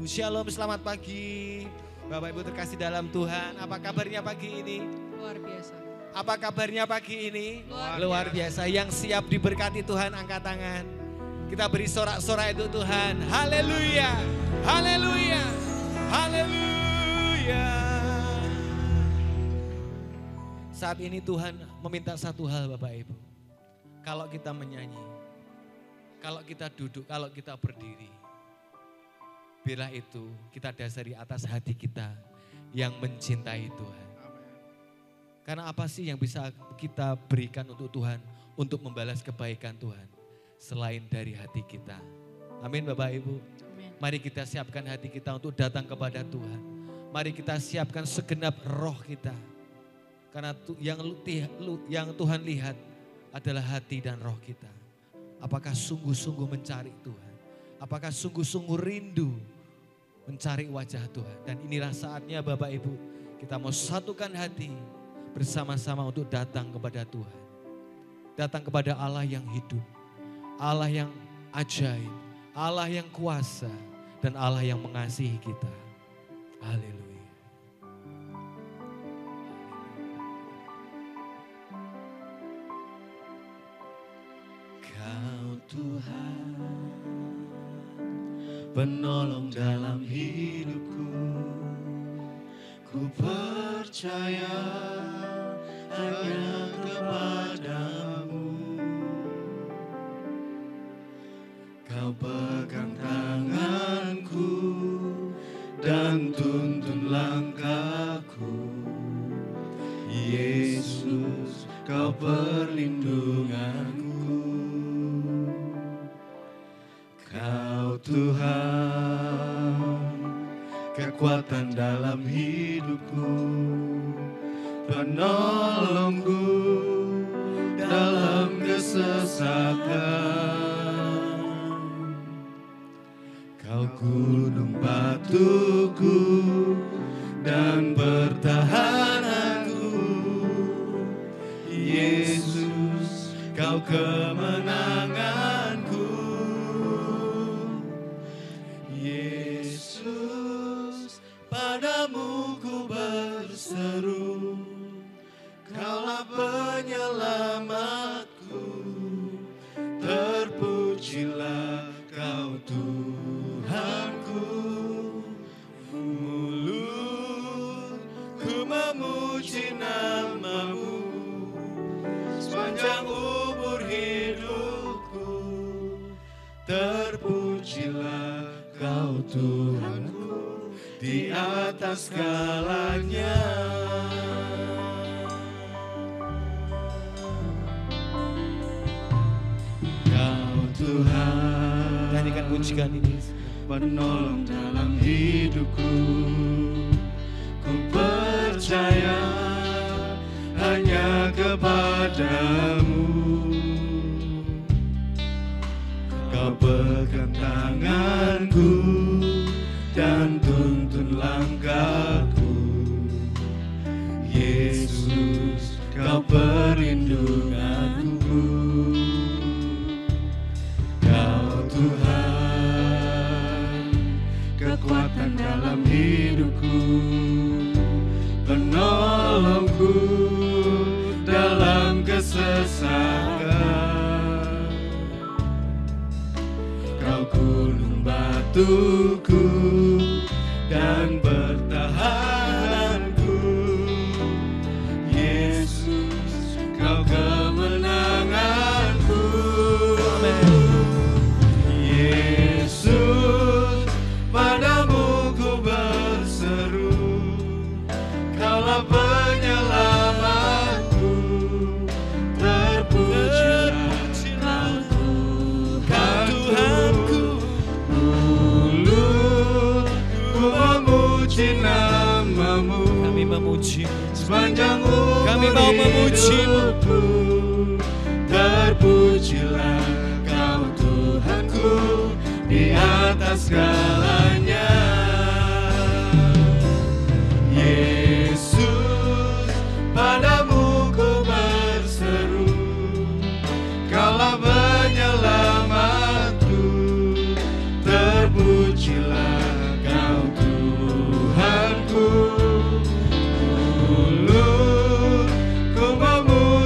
Shalom, selamat pagi. Bapak Ibu terkasih dalam Tuhan, apa kabarnya pagi ini? Luar biasa. Apa kabarnya pagi ini? Luar biasa. Yang siap diberkati Tuhan angkat tangan. Kita beri sorak-sorai untuk Tuhan. Haleluya, haleluya, haleluya. Saat ini Tuhan meminta satu hal Bapak Ibu. Kalau kita menyanyi, kalau kita duduk, kalau kita berdiri, biarlah itu kita dasari atas hati kita yang mencintai Tuhan. Karena apa sih yang bisa kita berikan untuk Tuhan, untuk membalas kebaikan Tuhan, selain dari hati kita. Amin Bapak Ibu. Amin. Mari kita siapkan hati kita untuk datang kepada Tuhan. Mari kita siapkan segenap roh kita. Karena yang Tuhan lihat adalah hati dan roh kita. Apakah sungguh-sungguh mencari Tuhan? Apakah sungguh-sungguh rindu mencari wajah Tuhan? Dan inilah saatnya Bapak Ibu, kita mau satukan hati bersama-sama untuk datang kepada Tuhan. Datang kepada Allah yang hidup, Allah yang ajaib, Allah yang kuasa, dan Allah yang mengasihi kita. Haleluya. Kau Tuhan, penolong dalam hidupku, ku percaya hanya kepadamu. Kau pegang tanganku dan tuntun langkahku. Yesus, kau perlindunganku. Kau Tuhan, kekuatan dalam hidupku, penolongku dalam kesesakan. Kau gunung batuku dan pertahananku. Yesus, kau kemenanganku. Yesus, padamu ku berseru, Kaulah penyelamatku. Terpujilah Kau Tuhanku. Mulutku memuji nama-Mu sepanjang umur hidupku. Terpujilah Kau Tuhanku di atas segalanya. Kau Tuhan, nyanyikan pujian ini. penolong dalam hidupku. Ku percaya hanya kepadamu. Kau pegang tanganku dan tuntun langkahku. Yesus, Kau perlindunganku. Kau Tuhan, kekuatan dalam hidupku, penolongku dalam kesesakan. Kau gunung batuku dan pertahananku. Yesus, Kau kemenanganku. Yesus, padamu ku berseru, Kaulah penyelamatku. Terpujilah Kau Tuhanku. Mulutku memuji nama-Mu. Kami memuji, Sepanjang umur kami mau memuji-Mu. hidupku. Terpujilah Kau Tuhanku di atas segalanya. Yesus, padamu ku berseru, Kaulah penyelamatku. Terpujilah Kau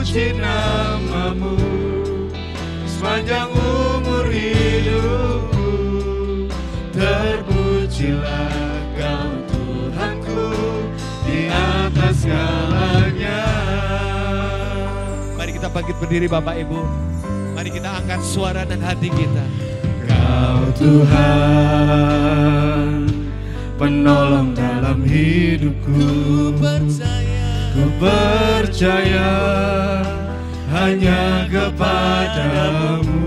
memuji nama-Mu sepanjang umur hidupku. Terpujilah Kau Tuhanku di atas segalanya. Mari kita bangkit berdiri Bapak Ibu. Mari kita angkat suara dan hati kita. Kau Tuhan, penolong dalam hidupku. Ku percaya hanya kepadamu.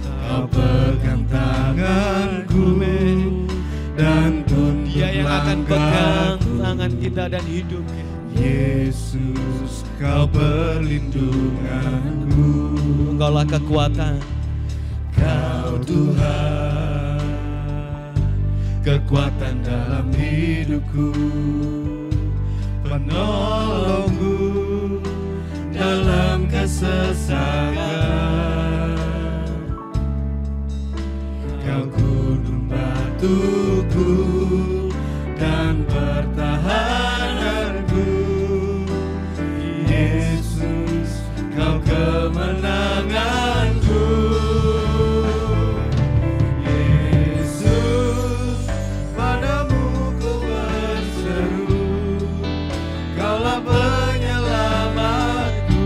Kau pegang tanganku dan tuntun Dia yang akan pegang langkahku. tangan kita dan hidupnya. Yesus, Kau perlindunganku. Engkaulah kekuatan. Kau Tuhan, kekuatan dalam hidupku, penolongku dalam kesesakan. Kau gunung batuku dan pertahananku. Yesus, Kau kemenanganku. Yesus, padamu ku berseru. Kaulah penyelamatku.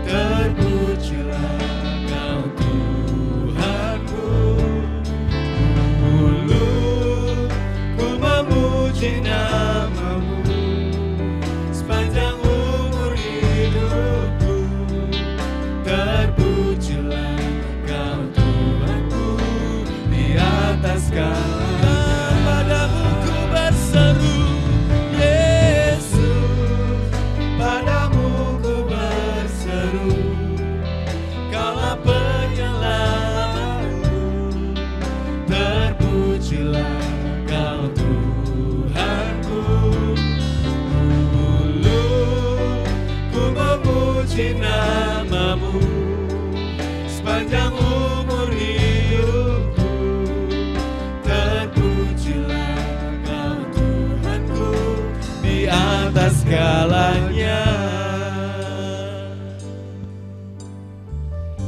Terpujilah Kau Tuhanku. Dulu ku memuji nama-Mu sepanjang umur hidupku. Terpujilah Kau Tuhanku di atas segala. Padamu ku berseru, Yesus, padamu ku berseru. Kaulah penyelamatku. Terpujilah Kau Tuhanku. Dulu ku memuji nama-Mu sepanjang umur hidupku. Terpujilah Kau Tuhanku di atas segalanya.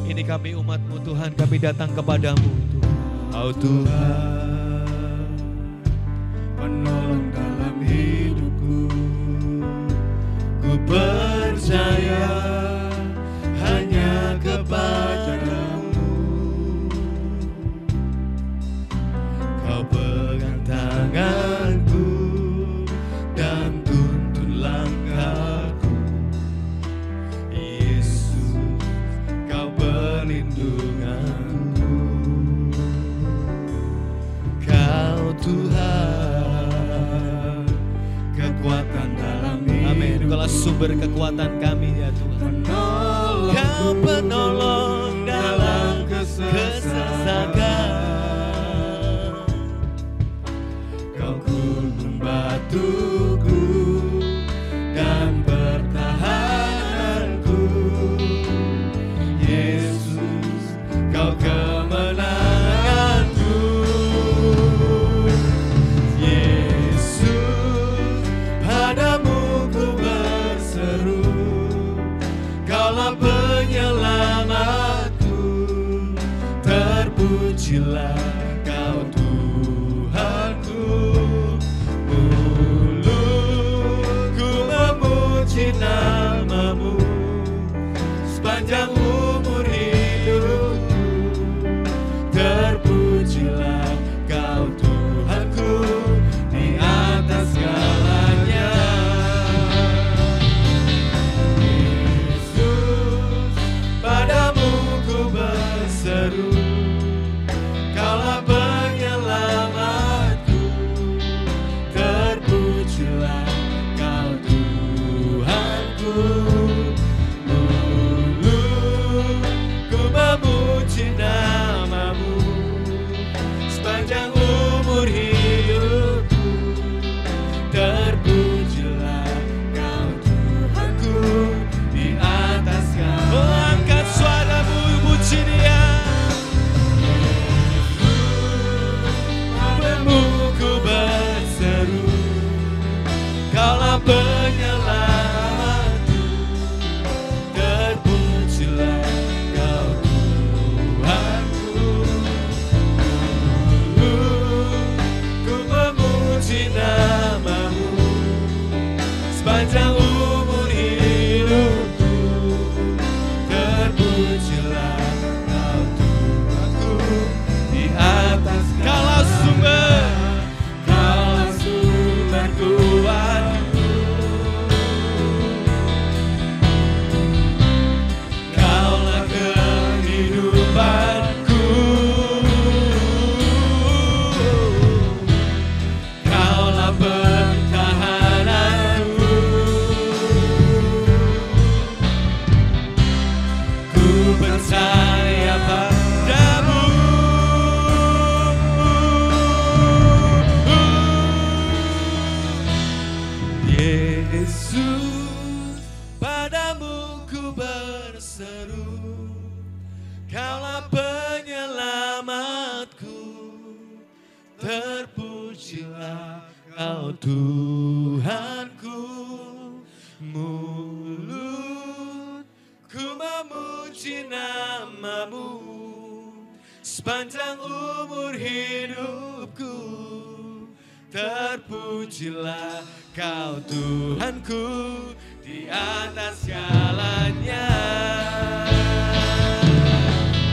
Ini kami umat-Mu Tuhan, kami datang kepadamu Tuhan. Kau Tuhan, penolong dalam hidupku. Ku percaya hanya kepadamu. Kau pegang tanganku dan tuntun langkahku. Yesus, Kau perlindunganku. Kau Tuhan, kekuatan dalam Amin. hidupku. Engkaulah sumber kekuatan kami ya Tuhan. Kau penolong dalam kesesakan. Kau gunung batuku dan pertahananku. Yesus, Kau kemenanganku. Yesus, padamu ku berseru. Kaulah penyelamatku. Terpujilah Kau Tuhanku. Dulu ku memuji nama-Mu sepanjang umur hidupku. Terpujilah Kau Tuhanku di atas segalanya. Yesus, padamu ku berseru. Kaulah penyelamatku. Terpujilah Kau Tuhanku. Dulu ku memuji nama-Mu sepanjang umur hidupku. Terpujilah Kau Tuhanku di atas segala. Angkat suaramu, puji Dia. Padamu ku berseru. Kaulah penyelamatku. sepanjang umur hidupku. Terpujilah Kau Tuhanku di atas Kaulah sumber, Kaulah sumber kuatku. Kaulah kehidupanku. Kaulah pertahananku. Ku percaya padamu. Yesus, padamu ku berseru. Kaulah penyelamatku. Terpujilah Kau Tuhanku. Mulutku memuji nama-Mu sepanjang umur hidupku. Terpujilah Kau Tuhanku di atas segalanya.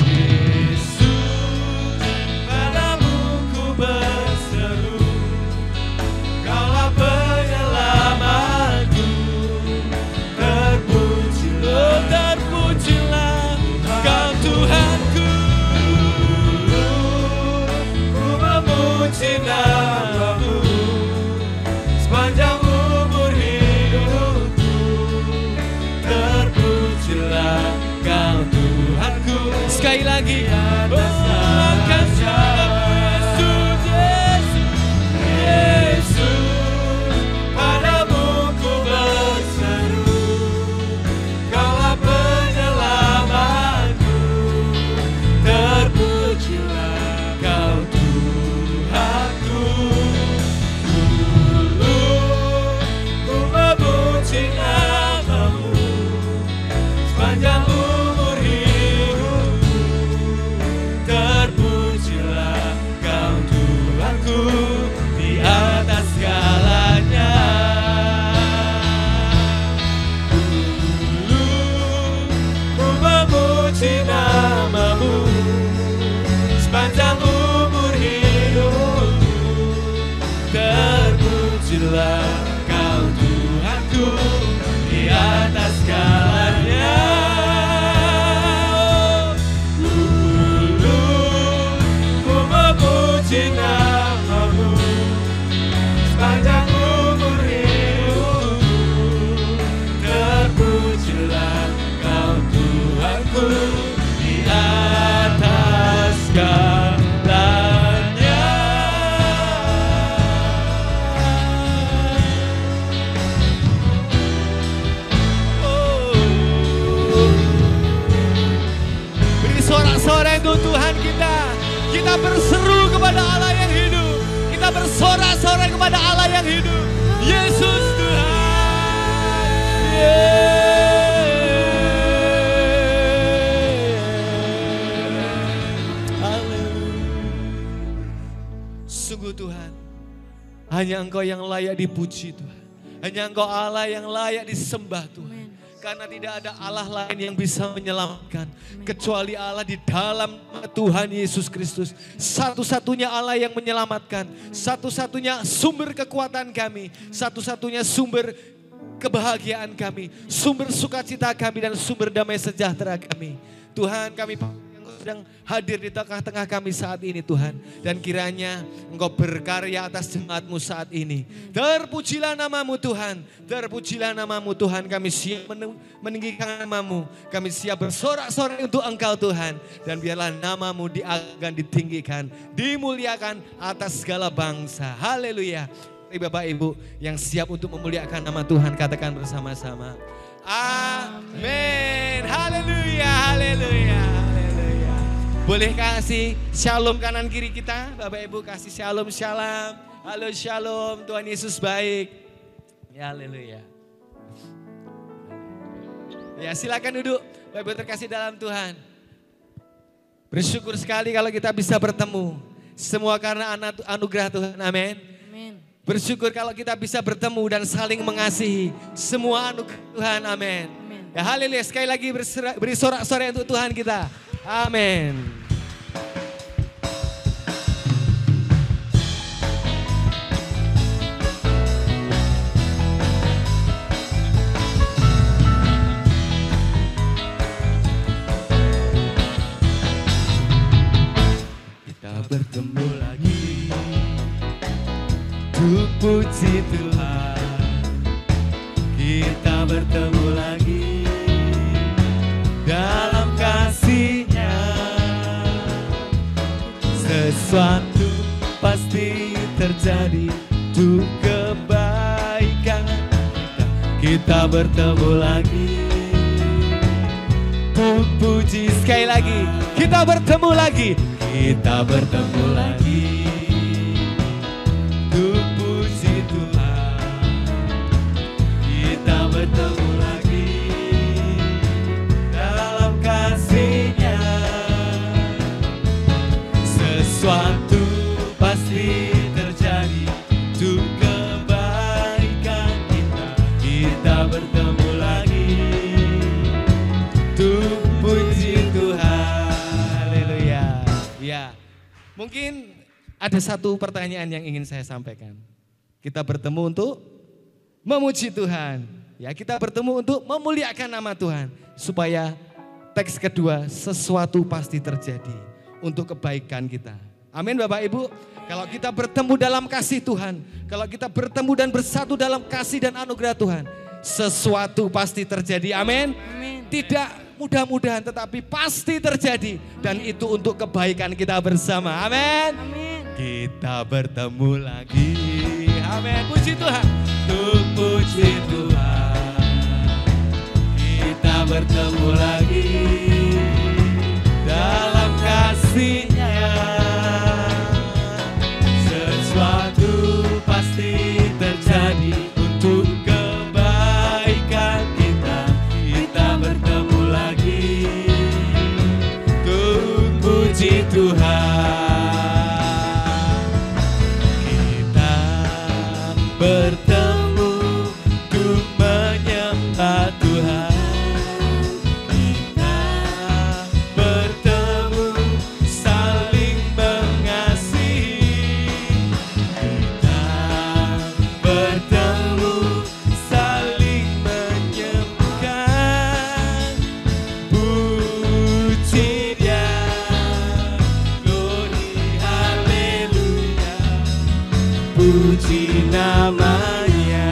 Yesus, padamu ku berseru. Kaulah penyelamatku. Terpujilah, terpujilah Kau Tuhanku. Ku memuji nama-Mu sepanjang umur hidupku. Terpujilah Kau Tuhanku. sekali lagi. Akan Yesus, Yesus. Yesus, padamu ku berseru. Kaulah penyelamatku. Terpujilah Kau Tuhanku. Ku memuji nama-Mu sepanjang umur hidupku. Terpujilah Kau Tuhanku di atas segalanya. Ku memuji nama-Mu sepanjang umur hidupku. Terpujilah Kau Tuhanku di atas segalanya. Ku memuji nama-Mu sepanjang umur hidupku. Terpujilah Kau Tuhanku di atas segalanya. Beri sorak-sorai untuk Tuhan kita. Kita berseru kepada Allah yang hidup. Kita bersorak-sorai kepada Allah yang hidup. Yesus Tuhan. Sungguh Tuhan, hanya Engkau yang layak dipuji Tuhan. Hanya Engkau Allah yang layak disembah Tuhan. Karena tidak ada Allah lain yang bisa menyelamatkan. Kecuali Allah di dalam Tuhan Yesus Kristus. Satu-satunya Allah yang menyelamatkan. Satu-satunya sumber kekuatan kami. Satu-satunya sumber kebahagiaan kami. Sumber sukacita kami dan sumber damai sejahtera kami. Tuhan, kami sedang hadir di tengah-tengah kami saat ini Tuhan. Dan kiranya Engkau berkarya atas jemaat-Mu saat ini. Terpujilah nama-Mu Tuhan. Terpujilah nama-Mu Tuhan. Kami siap meninggikan nama-Mu. Kami siap bersorak-sorai untuk Engkau Tuhan. Dan biarlah nama-Mu akan ditinggikan, dimuliakan atas segala bangsa. Haleluya. Bapak Ibu yang siap untuk memuliakan nama Tuhan, katakan bersama-sama. Amin. Haleluya, haleluya. Boleh kasih shalom kanan kiri kita, Bapak Ibu kasih shalom, shalom. Halo shalom, Tuhan Yesus baik. Ya haleluya. Ya silakan duduk, Bapak Ibu terkasih dalam Tuhan. Bersyukur sekali kalau kita bisa bertemu. Semua karena anugerah Tuhan, amin. Bersyukur kalau kita bisa bertemu dan saling mengasihi. Semua anugerah Tuhan, amin. Ya haleluya, sekali lagi beri sorak-sorai untuk Tuhan kita. Amin. Kita bertemu lagi untuk puji Tuhan. Kita bertemu lagi dalam kasih-Nya. Sesuatu pasti terjadi untuk kebaikan kita. Kita bertemu lagi untuk puji. Sekali lagi, kita bertemu lagi. Kita bertemu lagi untuk puji Tuhan. Kita bertemu lagi dalam kasih-Nya. Sesuatu pasti terjadi untuk kebaikan kita. Kita bertemu lagi untuk puji Tuhan. Haleluya. Ya, mungkin ada satu pertanyaan yang ingin saya sampaikan. Kita bertemu untuk memuji Tuhan. Ya, kita bertemu untuk memuliakan nama Tuhan. Supaya teks kedua, sesuatu pasti terjadi untuk kebaikan kita. Amin Bapak Ibu. Kalau kita bertemu dalam kasih Tuhan, kalau kita bertemu dan bersatu dalam kasih dan anugerah Tuhan, sesuatu pasti terjadi. Amin. Tidak mudah-mudahan tetapi pasti terjadi. Dan itu untuk kebaikan kita bersama. Amin. Kita bertemu lagi. Amin. Puji Tuhan. Untuk puji Tuhan. Kita bertemu lagi dalam kasih-Nya. Sesuatu pasti terjadi untuk kebaikan kita. Kita bertemu lagi untuk puji Tuhan. Bertemu untuk menyembah Tuhan. Kita bertemu saling mengasihi. Kita bertemu saling menyembuhkan. Puji Dia, glory haleluya. Puji namanya.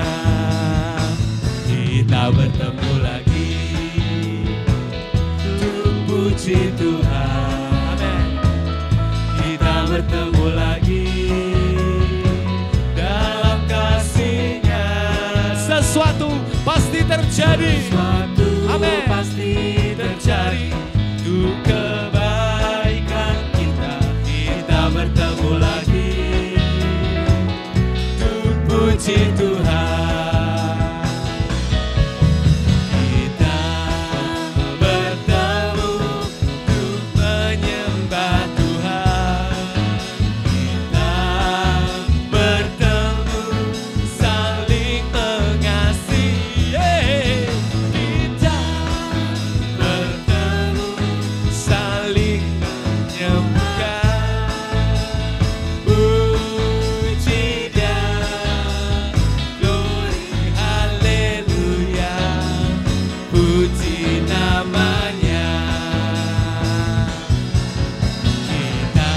Kita bertemu lagi untuk puji Tuhan. Amin. Kita bertemu lagi dalam kasih-Nya. Sesuatu pasti terjadi. Sesuatu Amin. pasti terjadi untuk kebaikan kita. Kita bertemu lagi puji Tuhan. Kita bertemu untuk menyembah Tuhan. Kita bertemu saling mengasihi. Kita bertemu saling menyembuhkan. Puji Dia, glory haleluya. Puji namanya. Kita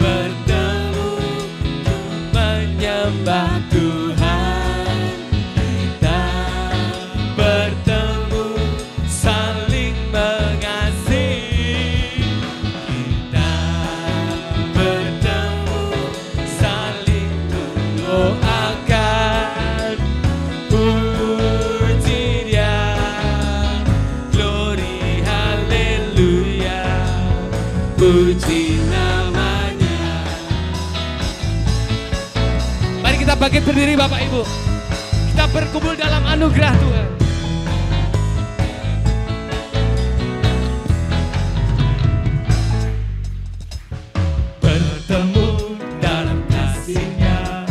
bertemu untuk menyembah Tuhan. Kita bertemu saling mengasihi. Kita bertemu saling mendoakan. Puji Dia, glory haleluya. Puji namanya. Mari kita bangkit berdiri Bapak Ibu. Kita berkumpul dalam anugerah Tuhan. Bertemu dalam kasih-Nya.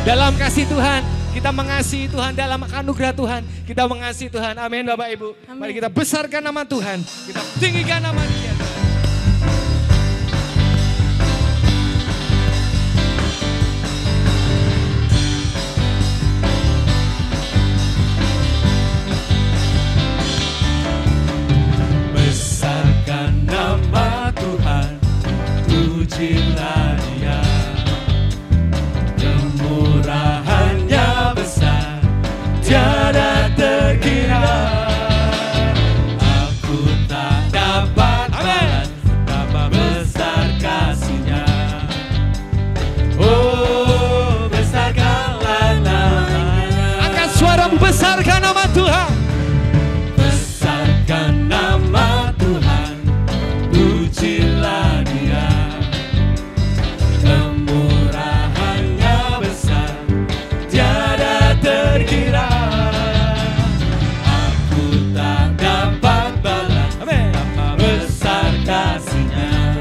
Dalam kasih Tuhan, kita mengasihi Tuhan, dalam anugerah Tuhan, kita mengasihi Tuhan. Amin Bapak Ibu. Amin. Mari kita besarkan nama Tuhan, kita tinggikan nama Dia. Besarkan nama Tuhan, pujilah Dia. Kemurahannya besar, tiada terkira. Aku tak dapat balas betapa besar kasih-Nya. Oh, besarkanlah nama-Nya. Angkat suaramu, besarkan nama Tuhan. Besarkan nama Tuhan, pujilah Dia. Kemurahannya besar, tiada terkira. Aku tak dapat balas betapa besar kasih-Nya.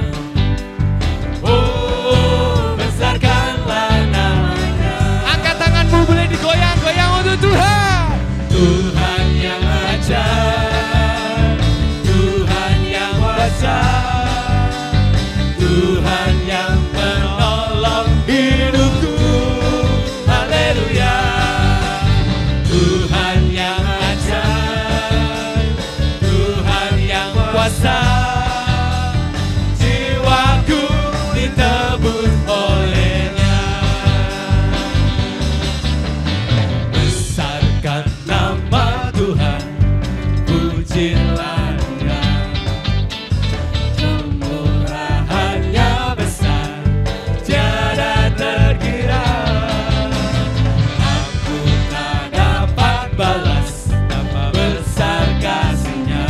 Oh, besarkanlah nama-Nya. Angkat tanganmu, boleh digoyang-goyang untuk Tuhan. Tuhan yang ajaib, Tuhan yang kuasa, Tuhan yang menolong hidupku. Haleluya. Tuhan yang ajaib, Tuhan yang kuasa, jiwaku ditebus oleh-Nya. Besarkan nama Tuhan, pujilah Dia. Kemurahannya besar, tiada terkira. Aku tak dapat balas betapa besar kasih-Nya.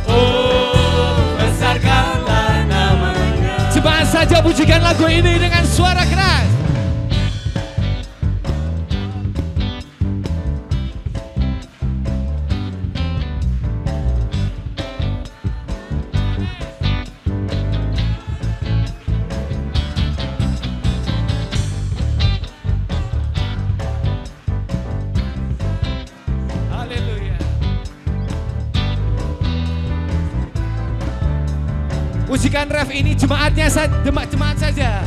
Oh, besarkanlah nama-Nya. Cepat saja pujikan lagu ini dengan suara keras. Haleluya. Pujikan ref ini jemaat saja.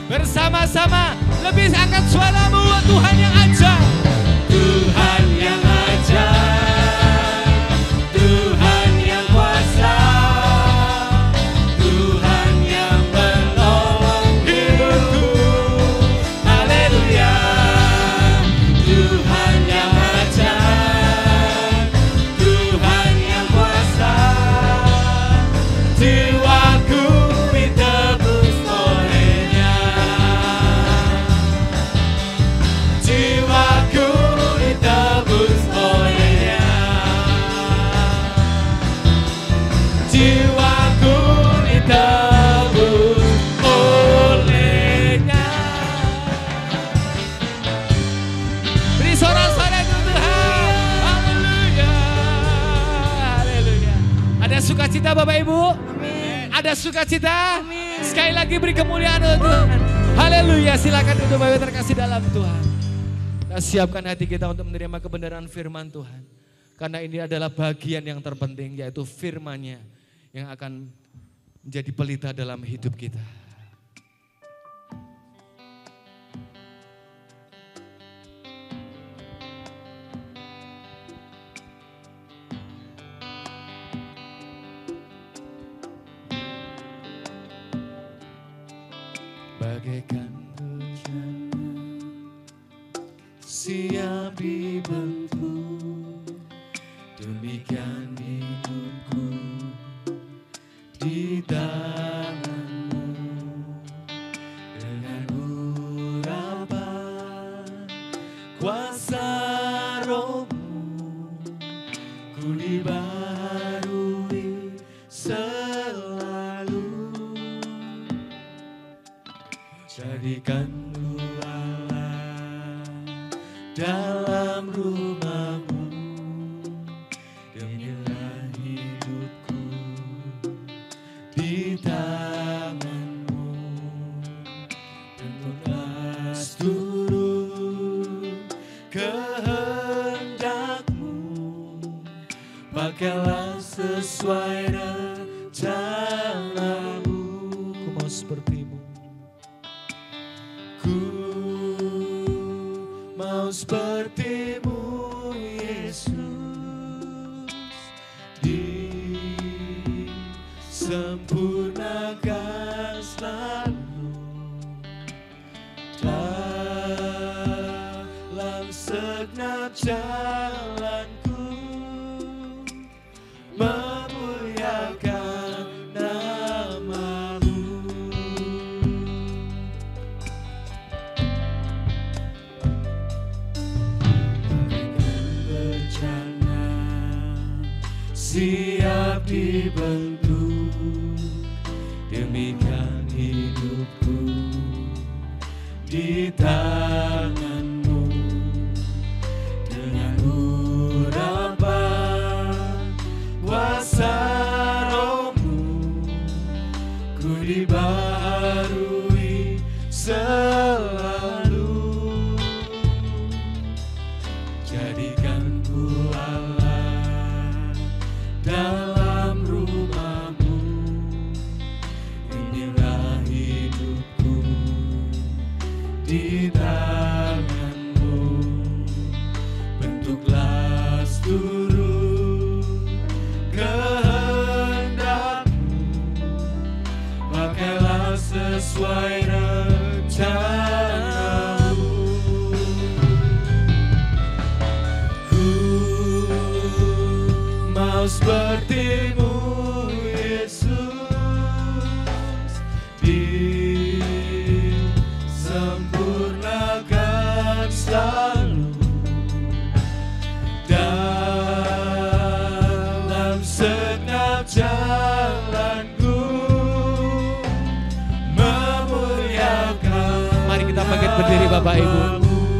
Bersama-sama lebih angkat suaramu, Tuhan yang ajaib. Tuhan yang ajaib, Tuhan yang kuasa, Tuhan yang menolong hidupku. Haleluya. Tuhan yang ajaib, Tuhan yang kuasa, jiwaku ditebus oleh-Nya. Jiwaku ditebus oleh-Nya. Jiwaku ditebus oleh-Nya. Beri sorak-sorai untuk Tuhan. Haleluya. Haleluya. Ada sukacita Bapak Ibu? Amin. Ada sukacita? Amin. Sekali lagi beri kemuliaan untuk Tuhan. Haleluya. Silakan untuk Bapak Ibu terkasih dalam Tuhan. Kita siapkan hati kita untuk menerima kebenaran firman Tuhan. Karena ini adalah bagian yang terpenting, yaitu firman-Nya yang akan menjadi pelita dalam hidup kita. Bagaikan hujan siap dibentuk, demikian hidupku di tangan-Mu. Dengan urapan kuasa Roh-Mu ku dibaharui selalu. Jadikanku Allah dalam rumahmu, inilah hidupku di tanganmu. Tentulah seluruh kehendakmu, pakailah sesuai rencanamu. Ku mau sepertimu, ku mau sepertimu Yesus, disempurnakan selalu dalam segenap jalanku, memuliakan nama-Mu. Bencana siap dibentuk, demikian hidupku di tangan-Mu. Dengan urapan kuasa Roh-Mu, ku dibaharui selalu. Jadikanku Allah dalam rumah-Mu, inilah hidupku di tangan-Mu. Bentuklah seluruh kehendak-Mu, pakailah sesuai rencana-Mu. Ku mau seperti-Mu Yesus, disempurnakan selalu dalam segenap jalanku, memuliakan. mari kita bangkit berdiri Bapak Ibu.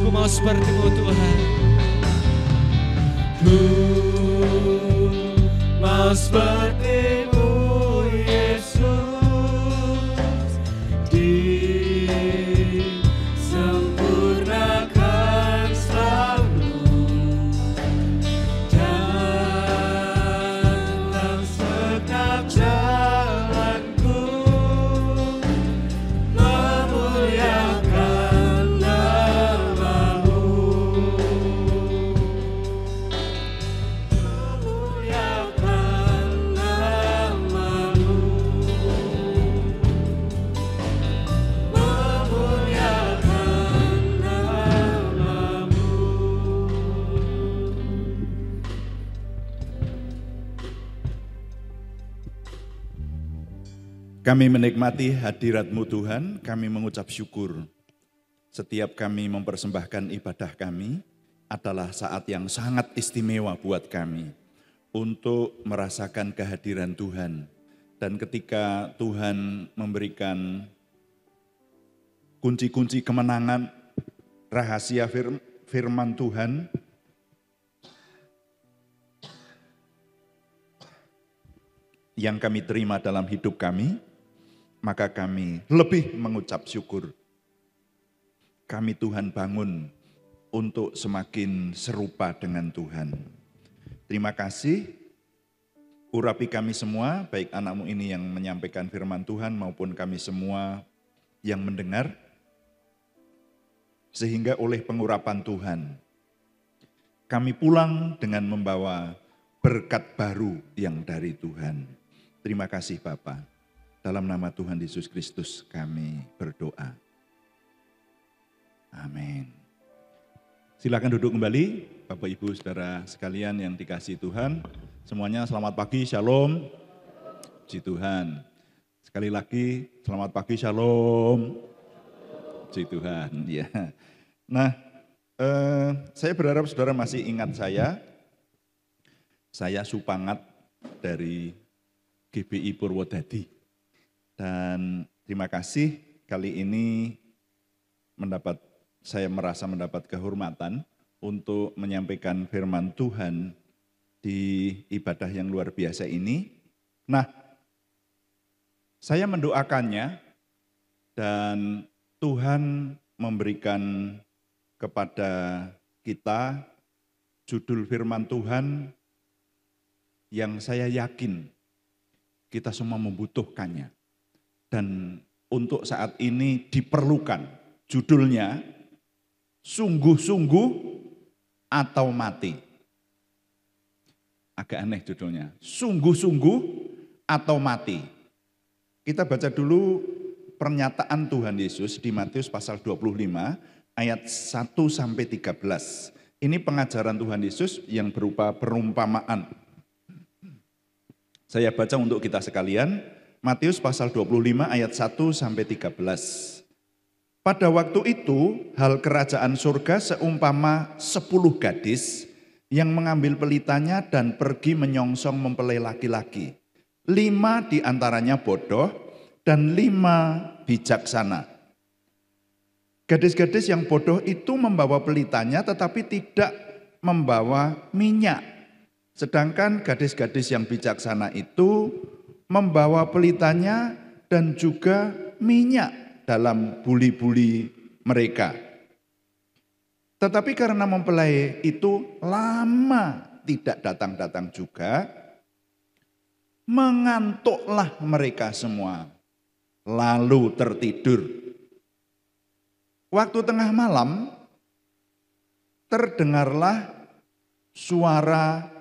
Ku mau sepertimu Tuhan. Ku mau seperti-Mu Yesus, disempurnakan selalu dalam segenap jalanku, memuliakan nama-Mu. Memuliakan nama-Mu. Memuliakan nama-Mu. Kami menikmati hadirat-Mu Tuhan, kami mengucap syukur. Setiap kami mempersembahkan ibadah kami adalah saat yang sangat istimewa buat kami untuk merasakan kehadiran Tuhan. Dan ketika Tuhan memberikan kunci-kunci kemenangan, rahasia firman Tuhan, yang kami terima dalam hidup kami, maka kami lebih mengucap syukur. Kami Tuhan bangun untuk semakin serupa dengan Tuhan. Terima kasih, urapi kami semua, baik anak-Mu ini yang menyampaikan firman Tuhan maupun kami semua yang mendengar, sehingga oleh pengurapan Tuhan, kami pulang dengan membawa berkat baru yang dari Tuhan. Terima kasih Bapa. Dalam nama Tuhan Yesus Kristus kami berdoa. Amin. Silakan duduk kembali, Bapak Ibu Saudara sekalian yang dikasihi Tuhan. Semuanya selamat pagi, shalom. Puji Tuhan. Sekali lagi, selamat pagi, shalom. Puji Tuhan. Ya. Nah, saya berharap saudara masih ingat saya. Saya Supangat dari GBI Purwodadi. Dan terima kasih kali ini saya merasa mendapat kehormatan untuk menyampaikan firman Tuhan di ibadah yang luar biasa ini. Nah, saya mendoakannya dan Tuhan memberikan kepada kita judul firman Tuhan yang saya yakin kita semua membutuhkannya. Dan untuk saat ini diperlukan, judulnya sungguh-sungguh atau mati. Agak aneh judulnya, sungguh-sungguh atau mati. Kita baca dulu pernyataan Tuhan Yesus di Matius pasal 25 ayat 1 sampai 13. Ini pengajaran Tuhan Yesus yang berupa perumpamaan. Saya baca untuk kita sekalian, Matius pasal 25 ayat 1 sampai 13. Pada waktu itu, hal kerajaan surga seumpama 10 gadis yang mengambil pelitanya dan pergi menyongsong mempelai laki-laki. 5 diantaranya bodoh dan 5 bijaksana. Gadis-gadis yang bodoh itu membawa pelitanya tetapi tidak membawa minyak. Sedangkan gadis-gadis yang bijaksana itu membawa pelitanya dan juga minyak dalam buli-buli mereka. Tetapi karena mempelai itu lama tidak datang-datang juga, mengantuklah mereka semua, lalu tertidur. Waktu tengah malam, terdengarlah suara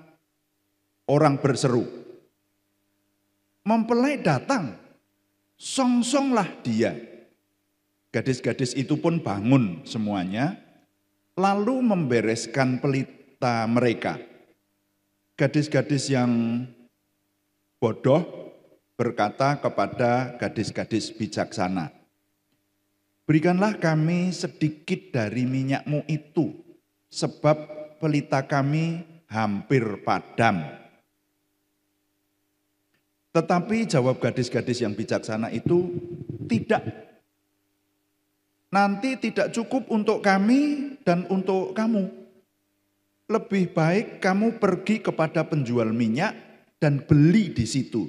orang berseru, "Mempelai datang, songsonglah dia." Gadis-gadis itu pun bangun semuanya, lalu membereskan pelita mereka. Gadis-gadis yang bodoh berkata kepada gadis-gadis bijaksana, "Berikanlah kami sedikit dari minyakmu itu, sebab pelita kami hampir padam." Tetapi jawab gadis-gadis yang bijaksana itu, "Tidak. Nanti tidak cukup untuk kami dan untuk kamu. Lebih baik kamu pergi kepada penjual minyak dan beli di situ."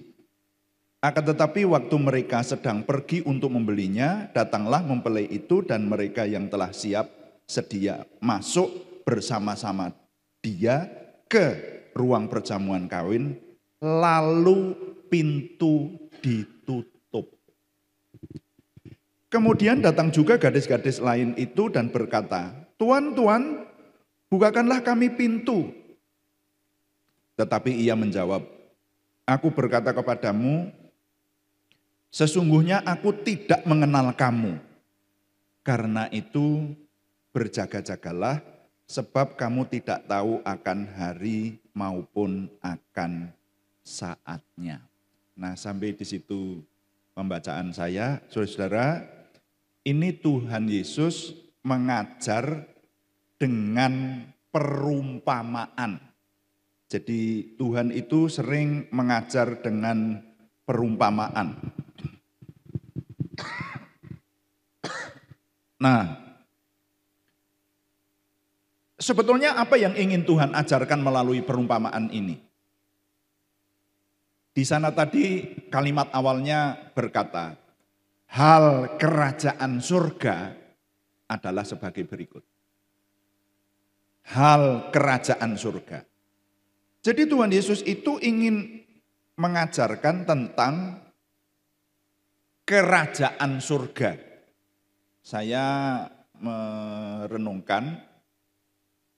Akan tetapi waktu mereka sedang pergi untuk membelinya, datanglah mempelai itu dan mereka yang telah siap sedia masuk bersama-sama dia ke ruang perjamuan kawin, lalu pintu ditutup. Kemudian datang juga gadis-gadis lain itu dan berkata, "Tuan, Tuan, bukakanlah kami pintu." Tetapi ia menjawab, "Aku berkata kepadamu, sesungguhnya aku tidak mengenal kamu. Karena itu berjaga-jagalah, sebab kamu tidak tahu akan hari maupun akan saatnya." Nah, sampai di situ pembacaan saya, saudara-saudara. Ini Tuhan Yesus mengajar dengan perumpamaan. Jadi Tuhan itu sering mengajar dengan perumpamaan. Nah, sebetulnya apa yang ingin Tuhan ajarkan melalui perumpamaan ini? Di sana tadi kalimat awalnya berkata, hal kerajaan surga adalah sebagai berikut. Hal kerajaan surga. Jadi Tuhan Yesus itu ingin mengajarkan tentang kerajaan surga. Saya merenungkan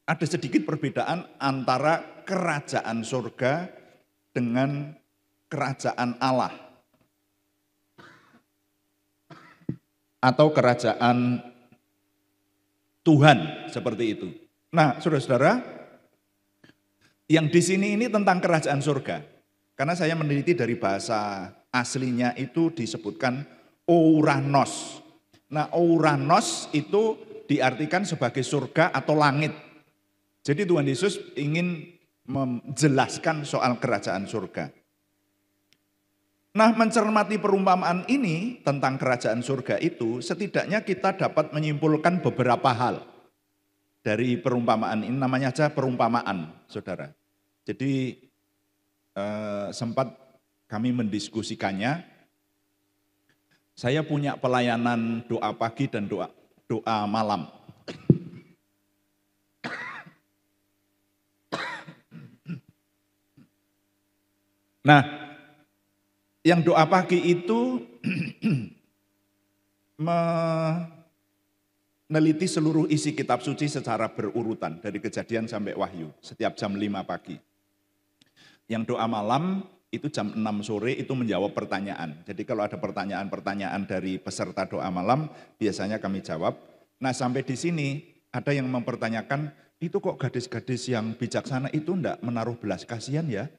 ada sedikit perbedaan antara kerajaan surga dengan kerajaan Allah. Atau kerajaan Tuhan seperti itu. Nah, saudara-saudara, yang di sini ini tentang kerajaan surga. Karena saya meneliti dari bahasa aslinya itu disebutkan Ouranos. Nah, Ouranos itu diartikan sebagai surga atau langit. Jadi Tuhan Yesus ingin menjelaskan soal kerajaan surga. Nah, mencermati perumpamaan ini tentang kerajaan surga itu, setidaknya kita dapat menyimpulkan beberapa hal dari perumpamaan ini. Namanya aja perumpamaan, saudara. Jadi sempat kami mendiskusikannya. Saya punya pelayanan doa pagi dan doa malam. Nah, yang doa pagi itu meneliti seluruh isi kitab suci secara berurutan dari Kejadian sampai Wahyu setiap jam 5 pagi. Yang doa malam itu jam 6 sore itu menjawab pertanyaan. Jadi kalau ada pertanyaan-pertanyaan dari peserta doa malam biasanya kami jawab. Nah, sampai di sini ada yang mempertanyakan, itu kok gadis-gadis yang bijaksana itu enggak menaruh belas kasihan ya?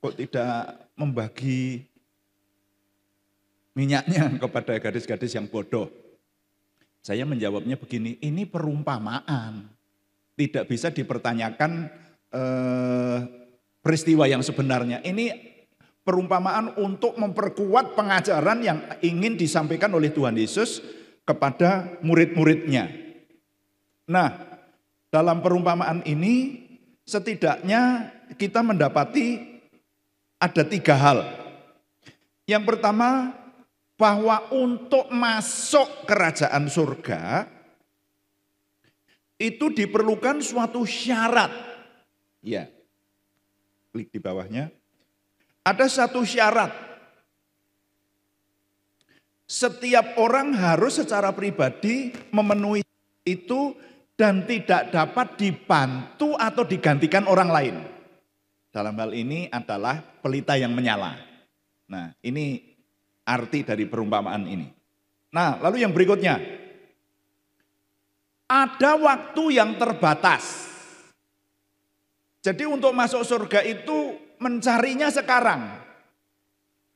Kok tidak membagi minyaknya kepada gadis-gadis yang bodoh? Saya menjawabnya begini, ini perumpamaan. Tidak bisa dipertanyakan peristiwa yang sebenarnya. Ini perumpamaan untuk memperkuat pengajaran yang ingin disampaikan oleh Tuhan Yesus kepada murid-muridnya. Nah, dalam perumpamaan ini setidaknya kita mendapati ada 3 hal. Yang pertama, bahwa untuk masuk kerajaan surga itu diperlukan suatu syarat. Ya, klik di bawahnya. Ada satu syarat. Setiap orang harus secara pribadi memenuhi itu dan tidak dapat dibantu atau digantikan orang lain. Dalam hal ini adalah pelita yang menyala. Nah, ini arti dari perumpamaan ini. Nah, lalu yang berikutnya. Ada waktu yang terbatas. Jadi untuk masuk surga itu mencarinya sekarang.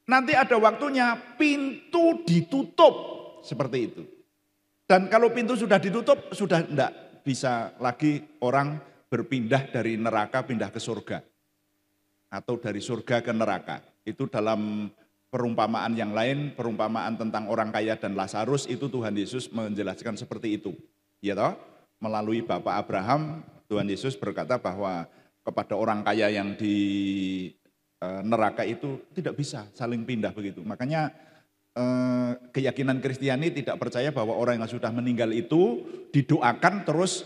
Nanti ada waktunya, pintu ditutup. Seperti itu. Dan kalau pintu sudah ditutup, sudah tidak bisa lagi orang berpindah dari neraka pindah ke surga. Atau dari surga ke neraka. Itu dalam perumpamaan yang lain, perumpamaan tentang orang kaya dan Lazarus, itu Tuhan Yesus menjelaskan seperti itu. Ya toh? Melalui Bapak Abraham, Tuhan Yesus berkata bahwa kepada orang kaya yang di neraka itu tidak bisa saling pindah begitu. Makanya keyakinan Kristiani tidak percaya bahwa orang yang sudah meninggal itu didoakan terus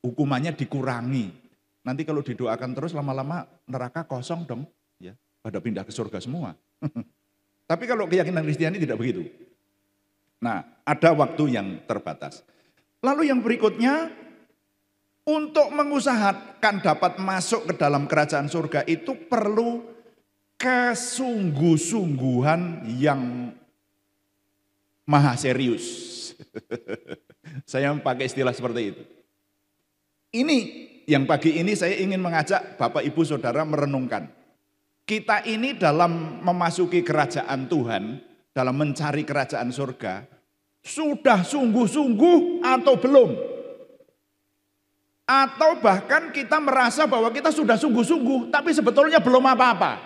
hukumannya dikurangi. Nanti kalau didoakan terus lama-lama neraka kosong dong, ya, pada pindah ke surga semua. Tapi kalau keyakinan Kristiani tidak begitu. Nah, ada waktu yang terbatas. Lalu yang berikutnya, untuk mengusahakan dapat masuk ke dalam kerajaan surga itu perlu kesungguh-sungguhan yang maha serius. Saya pakai istilah seperti itu. Ini yang pagi ini saya ingin mengajak Bapak Ibu Saudara merenungkan. Kita ini dalam memasuki kerajaan Tuhan, dalam mencari kerajaan surga, sudah sungguh-sungguh atau belum? Atau bahkan kita merasa bahwa kita sudah sungguh-sungguh, tapi sebetulnya belum apa-apa.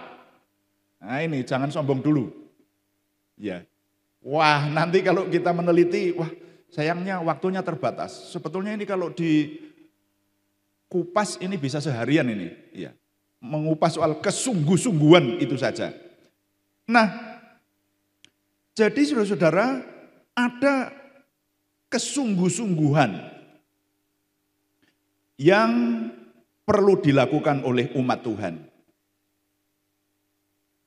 Nah ini jangan sombong dulu. Ya. Wah nanti kalau kita meneliti, wah sayangnya waktunya terbatas. Sebetulnya ini kalau di kupas ini bisa seharian ini, ya. Mengupas soal kesungguh-sungguhan itu saja. Nah, jadi saudara-saudara ada kesungguh-sungguhan yang perlu dilakukan oleh umat Tuhan.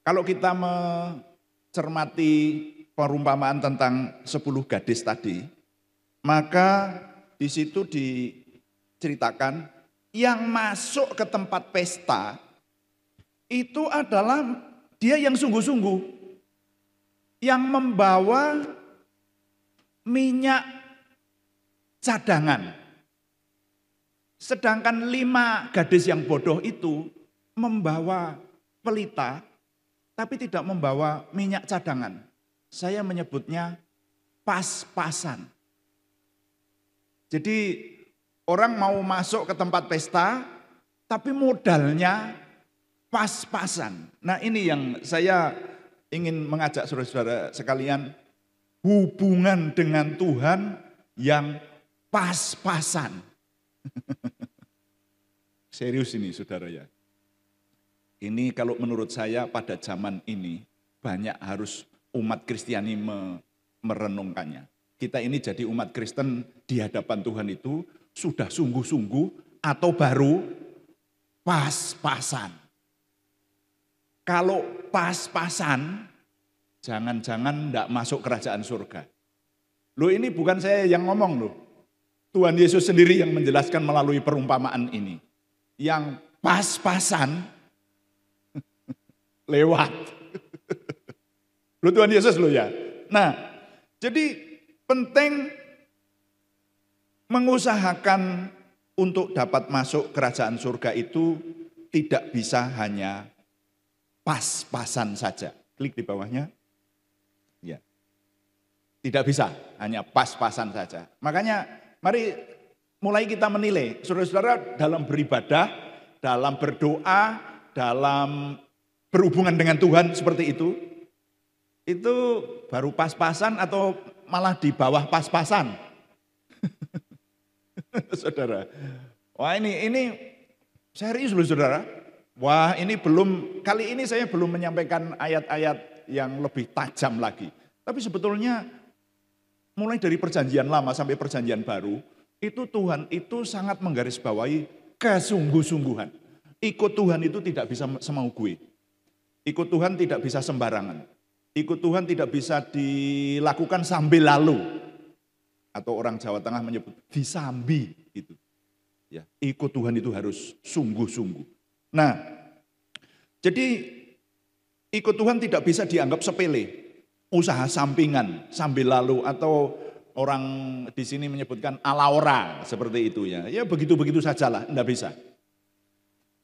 Kalau kita mencermati perumpamaan tentang 10 gadis tadi, maka di situ diceritakan yang masuk ke tempat pesta itu adalah dia yang sungguh-sungguh, yang membawa minyak cadangan. Sedangkan 5 gadis yang bodoh itu membawa pelita, tapi tidak membawa minyak cadangan. Saya menyebutnya pas-pasan. Jadi orang mau masuk ke tempat pesta, Tapi modalnya pas-pasan. Nah ini yang saya ingin mengajak saudara-saudara sekalian, hubungan dengan Tuhan yang pas-pasan. Serius ini saudara ya. Ini kalau menurut saya pada zaman ini banyak harus umat Kristiani merenungkannya. Kita ini jadi umat Kristen di hadapan Tuhan itu sudah sungguh-sungguh atau baru pas-pasan. Kalau pas-pasan, jangan-jangan enggak masuk kerajaan surga. Loh ini bukan saya yang ngomong loh. Tuhan Yesus sendiri yang menjelaskan melalui perumpamaan ini. Yang pas-pasan lewat. Loh Tuhan Yesus loh ya. Nah, jadi penting mengusahakan untuk dapat masuk kerajaan surga itu tidak bisa hanya pas-pasan saja. Klik di bawahnya. Ya. Tidak bisa hanya pas-pasan saja. Makanya mari mulai kita menilai. Saudara-saudara dalam beribadah, dalam berdoa, dalam berhubungan dengan Tuhan seperti itu baru pas-pasan atau malah di bawah pas-pasan. Saudara, wah ini serius loh saudara. Wah ini kali ini saya belum menyampaikan ayat-ayat yang lebih tajam lagi. Tapi sebetulnya mulai dari perjanjian lama sampai perjanjian baru, itu Tuhan itu sangat menggarisbawahi kesungguh-sungguhan. Ikut Tuhan itu tidak bisa semau gue. Ikut Tuhan tidak bisa sembarangan. Ikut Tuhan tidak bisa dilakukan sambil lalu. Atau orang Jawa Tengah menyebut disambi gitu. Ya, ikut Tuhan itu harus sungguh-sungguh. Nah, jadi ikut Tuhan tidak bisa dianggap sepele. Usaha sampingan, sambil lalu atau orang di sini menyebutkan ala ora seperti itu ya. Ya begitu-begitu sajalah, enggak bisa.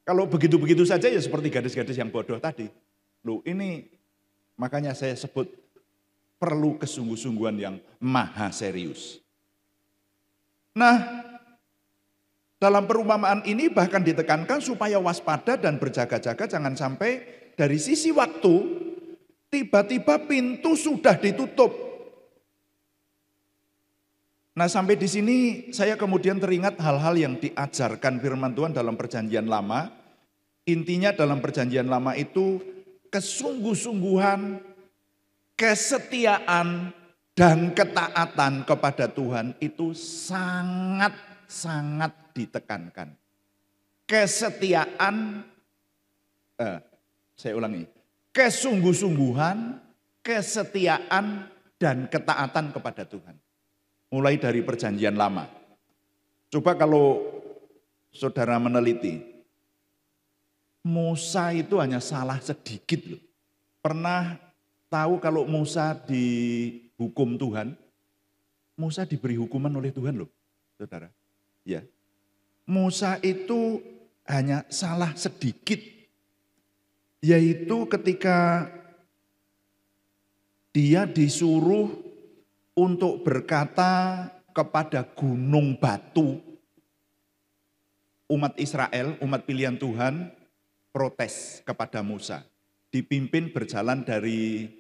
Kalau begitu-begitu saja ya seperti gadis-gadis yang bodoh tadi. Loh ini makanya saya sebut perlu kesungguh-sungguhan yang maha serius. Nah, dalam perumpamaan ini bahkan ditekankan supaya waspada dan berjaga-jaga jangan sampai dari sisi waktu tiba-tiba pintu sudah ditutup. Nah, sampai di sini saya kemudian teringat hal-hal yang diajarkan firman Tuhan dalam perjanjian lama. Intinya dalam perjanjian lama itu kesungguh-sungguhan, kesetiaan, dan ketaatan kepada Tuhan itu sangat-sangat ditekankan. Kesetiaan, saya ulangi, kesungguh-sungguhan, kesetiaan, dan ketaatan kepada Tuhan. Mulai dari perjanjian lama. Coba kalau saudara meneliti, Musa itu hanya salah sedikit loh. Pernah tahu kalau Musa dihukum Tuhan? Musa diberi hukuman oleh Tuhan loh, saudara. Ya, Musa itu hanya salah sedikit. Yaitu ketika dia disuruh untuk berkata kepada gunung batu. Umat Israel, umat pilihan Tuhan, protes kepada Musa. Dipimpin berjalan dari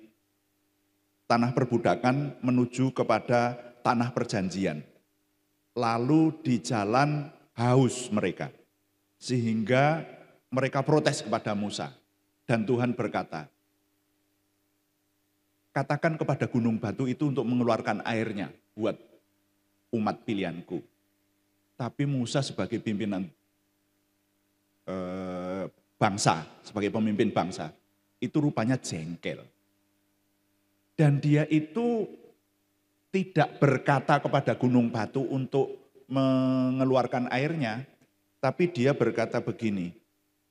tanah perbudakan menuju kepada tanah perjanjian. Lalu di jalan haus mereka. Sehingga mereka protes kepada Musa. Dan Tuhan berkata, katakan kepada gunung batu itu untuk mengeluarkan airnya buat umat pilihanku. Tapi Musa sebagai pimpinan bangsa, sebagai pemimpin bangsa, itu rupanya jengkel. Dan dia itu tidak berkata kepada gunung batu untuk mengeluarkan airnya, tapi dia berkata begini,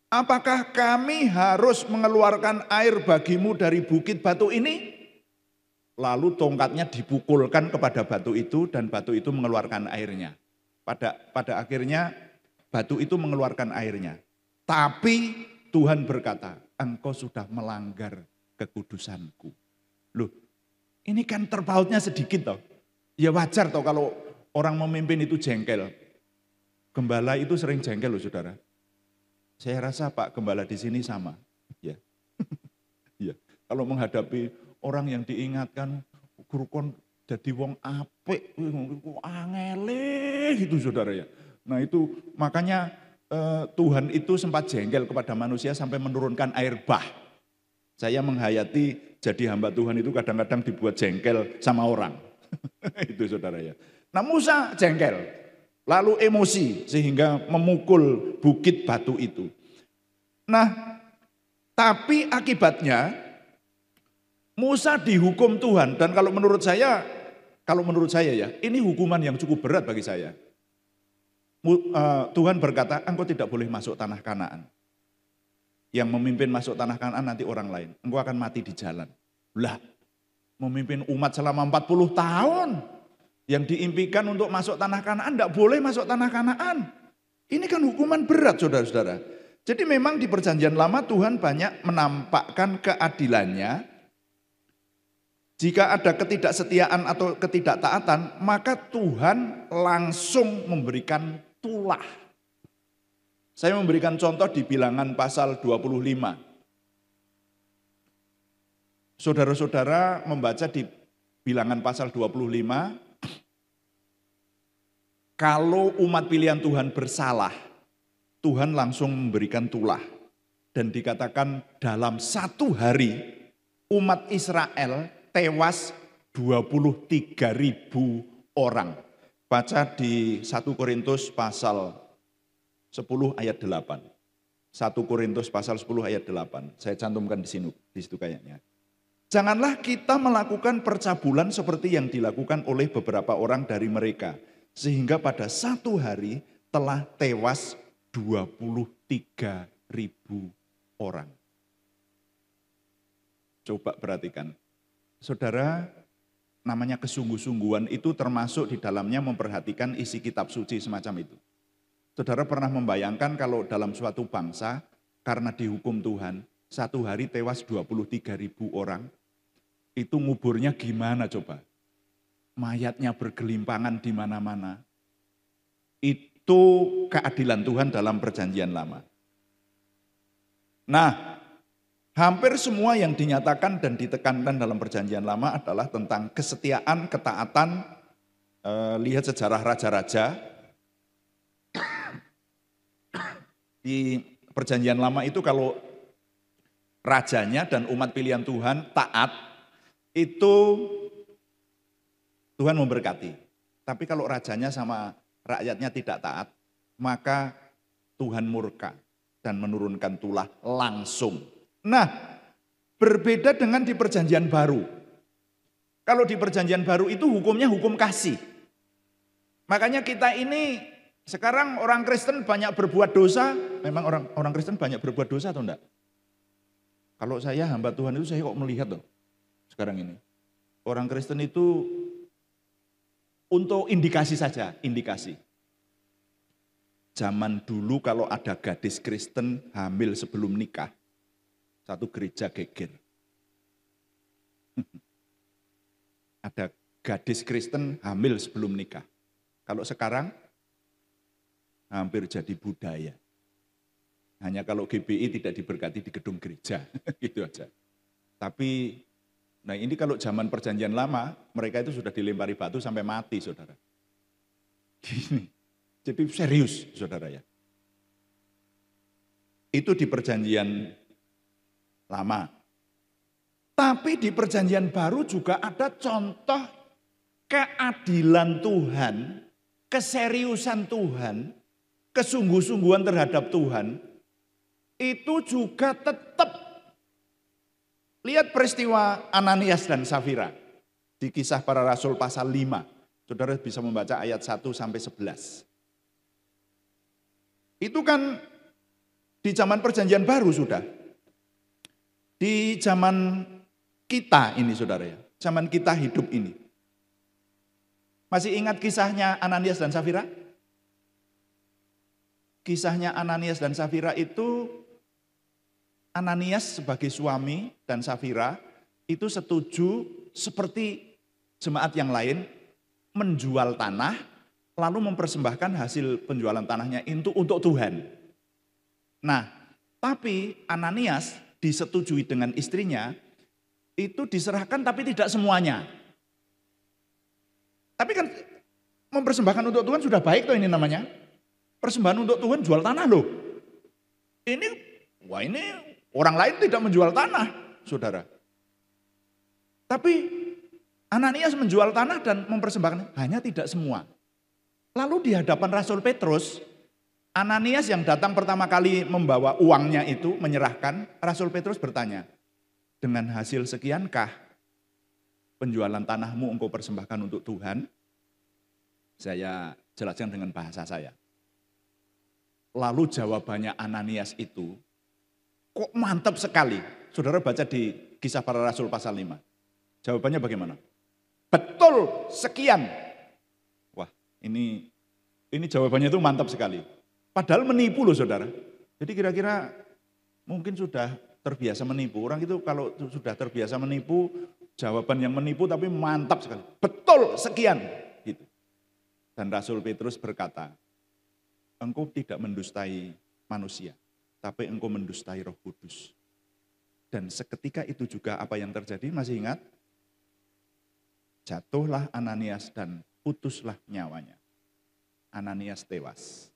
apakah kami harus mengeluarkan air bagimu dari bukit batu ini? Lalu tongkatnya dipukulkan kepada batu itu dan batu itu mengeluarkan airnya. Pada akhirnya batu itu mengeluarkan airnya. Tapi Tuhan berkata, engkau sudah melanggar kekudusanku. Loh, ini kan terpautnya sedikit toh. Ya wajar toh kalau orang memimpin itu jengkel. Gembala itu sering jengkel loh saudara. Saya rasa Pak Gembala di sini sama. Ya. Ya. Kalau menghadapi orang yang diingatkan, guru kon jadi wong apik, angele gitu saudara ya. Nah itu makanya Tuhan itu sempat jengkel kepada manusia sampai menurunkan air bah. Saya menghayati jadi hamba Tuhan itu kadang-kadang dibuat jengkel sama orang. Itu saudara ya. Nah Musa jengkel. Lalu emosi sehingga memukul bukit batu itu. Nah, tapi akibatnya Musa dihukum Tuhan dan kalau menurut saya ya, ini hukuman yang cukup berat bagi saya. Tuhan berkata, engkau tidak boleh masuk tanah Kanaan. Yang memimpin masuk tanah Kanaan nanti orang lain. Engkau akan mati di jalan. Lah, memimpin umat selama 40 tahun. Yang diimpikan untuk masuk tanah Kanaan, tidak boleh masuk tanah Kanaan. Ini kan hukuman berat saudara-saudara. Jadi memang di perjanjian lama Tuhan banyak menampakkan keadilannya. Jika ada ketidaksetiaan atau ketidaktaatan, maka Tuhan langsung memberikan tulah. Saya memberikan contoh di Bilangan pasal 25. Saudara-saudara membaca di Bilangan pasal 25, kalau umat pilihan Tuhan bersalah, Tuhan langsung memberikan tulah. Dan dikatakan dalam 1 hari umat Israel tewas 23.000 orang. Baca di 1 Korintus pasal 10 ayat 8. 1 Korintus pasal 10 ayat 8. Saya cantumkan di situ kayaknya. Janganlah kita melakukan percabulan seperti yang dilakukan oleh beberapa orang dari mereka. Sehingga pada 1 hari telah tewas 23.000 orang. Coba perhatikan. Saudara, namanya kesungguh-sungguhan itu termasuk di dalamnya memperhatikan isi kitab suci semacam itu. Saudara pernah membayangkan kalau dalam suatu bangsa karena dihukum Tuhan, 1 hari tewas 23.000 orang. Itu nguburnya gimana coba? Mayatnya bergelimpangan di mana-mana. Itu keadilan Tuhan dalam perjanjian lama. Nah, hampir semua yang dinyatakan dan ditekankan dalam perjanjian lama adalah tentang kesetiaan, ketaatan. Lihat sejarah raja-raja. Di perjanjian lama itu kalau rajanya dan umat pilihan Tuhan taat, itu Tuhan memberkati. Tapi kalau rajanya sama rakyatnya tidak taat, maka Tuhan murka dan menurunkan tulah langsung. Nah, berbeda dengan di perjanjian baru. Kalau di perjanjian baru itu hukumnya hukum kasih. Makanya kita ini sekarang orang Kristen banyak berbuat dosa. Memang orang Kristen banyak berbuat dosa atau enggak? Kalau saya hamba Tuhan itu saya kok melihat loh sekarang ini. Orang Kristen itu untuk indikasi saja, indikasi. Zaman dulu kalau ada gadis Kristen hamil sebelum nikah, satu gereja geger. Ada gadis Kristen hamil sebelum nikah. Kalau sekarang hampir jadi budaya. Hanya kalau GBI tidak diberkati di gedung gereja, gitu aja. Tapi nah ini kalau zaman perjanjian lama, mereka itu sudah dilempari batu sampai mati, saudara. Gini, jadi serius, saudara ya. Itu di perjanjian lama. Tapi di perjanjian baru juga ada contoh keadilan Tuhan, keseriusan Tuhan, kesungguh-sungguhan terhadap Tuhan, itu juga tetap. Lihat peristiwa Ananias dan Safira di Kisah Para Rasul pasal 5. Saudara bisa membaca ayat 1 sampai 11. Itu kan di zaman perjanjian baru sudah. Di zaman kita ini saudara ya, zaman kita hidup ini. Masih ingat kisahnya Ananias dan Safira? Kisahnya Ananias dan Safira itu Ananias sebagai suami dan Safira itu setuju seperti jemaat yang lain menjual tanah lalu mempersembahkan hasil penjualan tanahnya itu untuk Tuhan. Nah, tapi Ananias disetujui dengan istrinya, itu diserahkan tapi tidak semuanya. Tapi kan mempersembahkan untuk Tuhan sudah baik tuh ini namanya. Persembahan untuk Tuhan jual tanah loh. Ini orang lain tidak menjual tanah, saudara. Tapi Ananias menjual tanah dan mempersembahkan, hanya tidak semua. Lalu di hadapan Rasul Petrus, Ananias yang datang pertama kali membawa uangnya itu, menyerahkan, Rasul Petrus bertanya, dengan hasil sekiankah penjualan tanahmu engkau persembahkan untuk Tuhan? Saya jelaskan dengan bahasa saya. Lalu jawabannya Ananias itu, kok mantap sekali. Saudara baca di Kisah Para Rasul pasal 5. Jawabannya bagaimana? Betul sekian. Wah, ini jawabannya itu mantap sekali. Padahal menipu loh saudara. Jadi kira-kira mungkin sudah terbiasa menipu. Orang itu kalau sudah terbiasa menipu, jawaban yang menipu tapi mantap sekali. Betul sekian. Gitu. Dan Rasul Petrus berkata, engkau tidak mendustai manusia, tapi engkau mendustai Roh Kudus. Dan seketika itu juga apa yang terjadi, masih ingat? Jatuhlah Ananias dan putuslah nyawanya. Ananias tewas.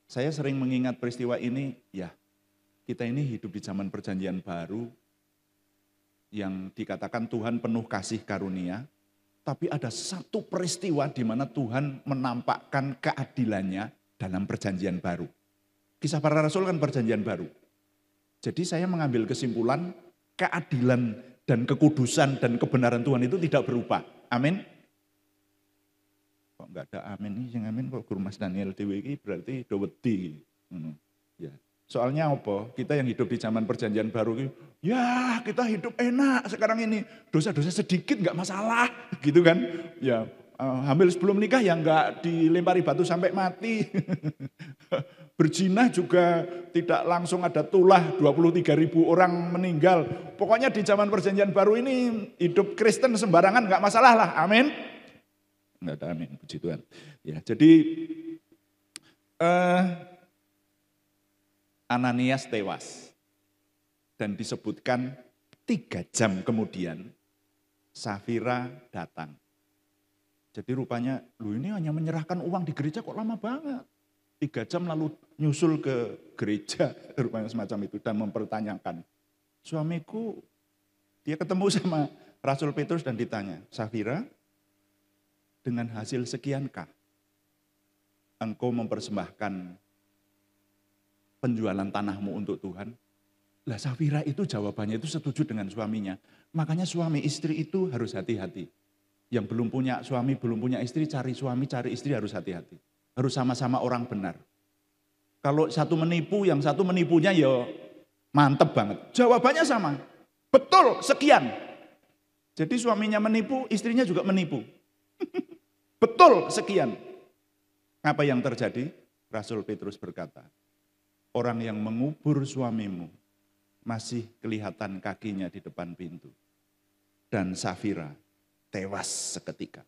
Saya sering mengingat peristiwa ini, ya kita ini hidup di zaman perjanjian baru, yang dikatakan Tuhan penuh kasih karunia, tapi ada satu peristiwa di mana Tuhan menampakkan keadilannya dalam perjanjian baru. Kisah Para Rasul kan perjanjian baru. Jadi saya mengambil kesimpulan keadilan dan kekudusan dan kebenaran Tuhan itu tidak berubah. Amin. Kok enggak ada amin nih, yang amin kok Guru Mas Daniel Dewi ini berarti do wedi. Ya. Soalnya apa? Kita yang hidup di zaman perjanjian baru, ya kita hidup enak sekarang ini. Dosa-dosa sedikit enggak masalah, gitu kan. Ya, hamil sebelum nikah ya enggak dilempari batu sampai mati. Berzina juga tidak langsung ada tulah 23.000 orang meninggal. Pokoknya di zaman perjanjian baru ini hidup Kristen sembarangan enggak masalah lah. Amin. Enggak ada amin, puji Tuhan. Ya, jadi Ananias tewas. Dan disebutkan 3 jam kemudian Safira datang. Jadi rupanya, lu ini hanya menyerahkan uang di gereja kok lama banget. 3 jam lalu nyusul ke gereja, rupanya semacam itu, dan mempertanyakan. Suamiku, dia ketemu sama Rasul Petrus dan ditanya, Safira, dengan hasil sekiankah engkau mempersembahkan penjualan tanahmu untuk Tuhan? Lah Safira itu jawabannya itu setuju dengan suaminya. Makanya suami istri itu harus hati-hati. Yang belum punya suami, belum punya istri, cari suami, cari istri harus hati-hati. Harus sama-sama orang benar. Kalau satu menipu, yang satu menipunya ya mantep banget. Jawabannya sama. Betul, sekian. Jadi suaminya menipu, istrinya juga menipu. Betul, sekian. Apa yang terjadi? Rasul Petrus berkata, orang yang mengubur suamimu masih kelihatan kakinya di depan pintu. Dan Safira tewas seketika.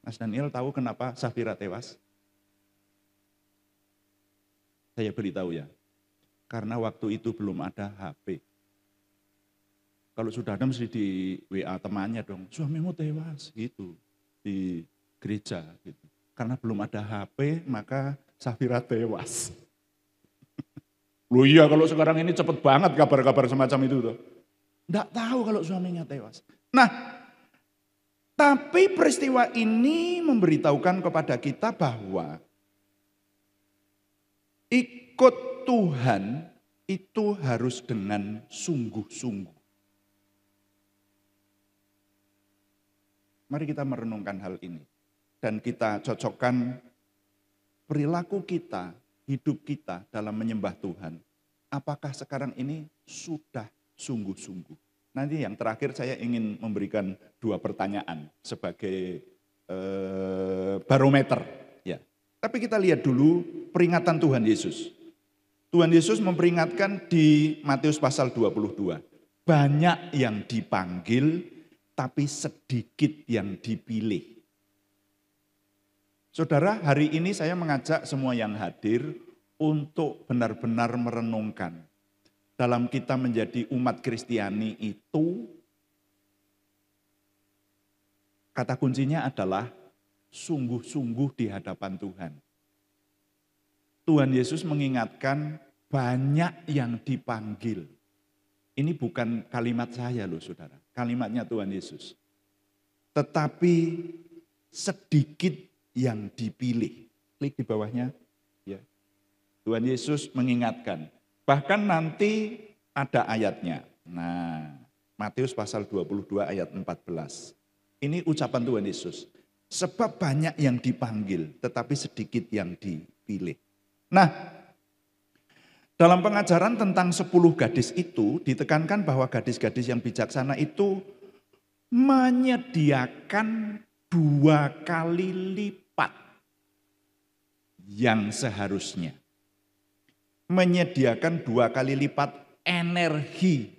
Mas Daniel tahu kenapa Safira tewas? Saya beritahu ya, karena waktu itu belum ada HP. Kalau sudah ada mesti di WA temannya dong, suamimu tewas gitu di gereja gitu. Karena belum ada HP maka Safira tewas. Loh iya kalau sekarang ini cepet banget kabar-kabar semacam itu tuh. Enggak tahu kalau suaminya tewas. Nah, tapi peristiwa ini memberitahukan kepada kita bahwa ikut Tuhan itu harus dengan sungguh-sungguh. Mari kita merenungkan hal ini. Dan kita cocokkan perilaku kita, hidup kita dalam menyembah Tuhan. Apakah sekarang ini sudah sungguh-sungguh? Nanti yang terakhir saya ingin memberikan 2 pertanyaan sebagai barometer. Ya. Tapi kita lihat dulu peringatan Tuhan Yesus. Tuhan Yesus memperingatkan di Matius pasal 22. Banyak yang dipanggil, tapi sedikit yang dipilih. Saudara, hari ini saya mengajak semua yang hadir untuk benar-benar merenungkan. Dalam kita menjadi umat Kristiani itu, kata kuncinya adalah sungguh-sungguh di hadapan Tuhan. Tuhan Yesus mengingatkan banyak yang dipanggil. Ini bukan kalimat saya loh saudara, kalimatnya Tuhan Yesus. Tetapi sedikit yang dipilih. Klik di bawahnya. Ya. Tuhan Yesus mengingatkan. Bahkan nanti ada ayatnya. Nah, Matius pasal 22 ayat 14. Ini ucapan Tuhan Yesus. Sebab banyak yang dipanggil, tetapi sedikit yang dipilih. Nah, dalam pengajaran tentang 10 gadis itu, ditekankan bahwa gadis-gadis yang bijaksana itu menyediakan 2 kali lipat yang seharusnya. Menyediakan 2 kali lipat energi.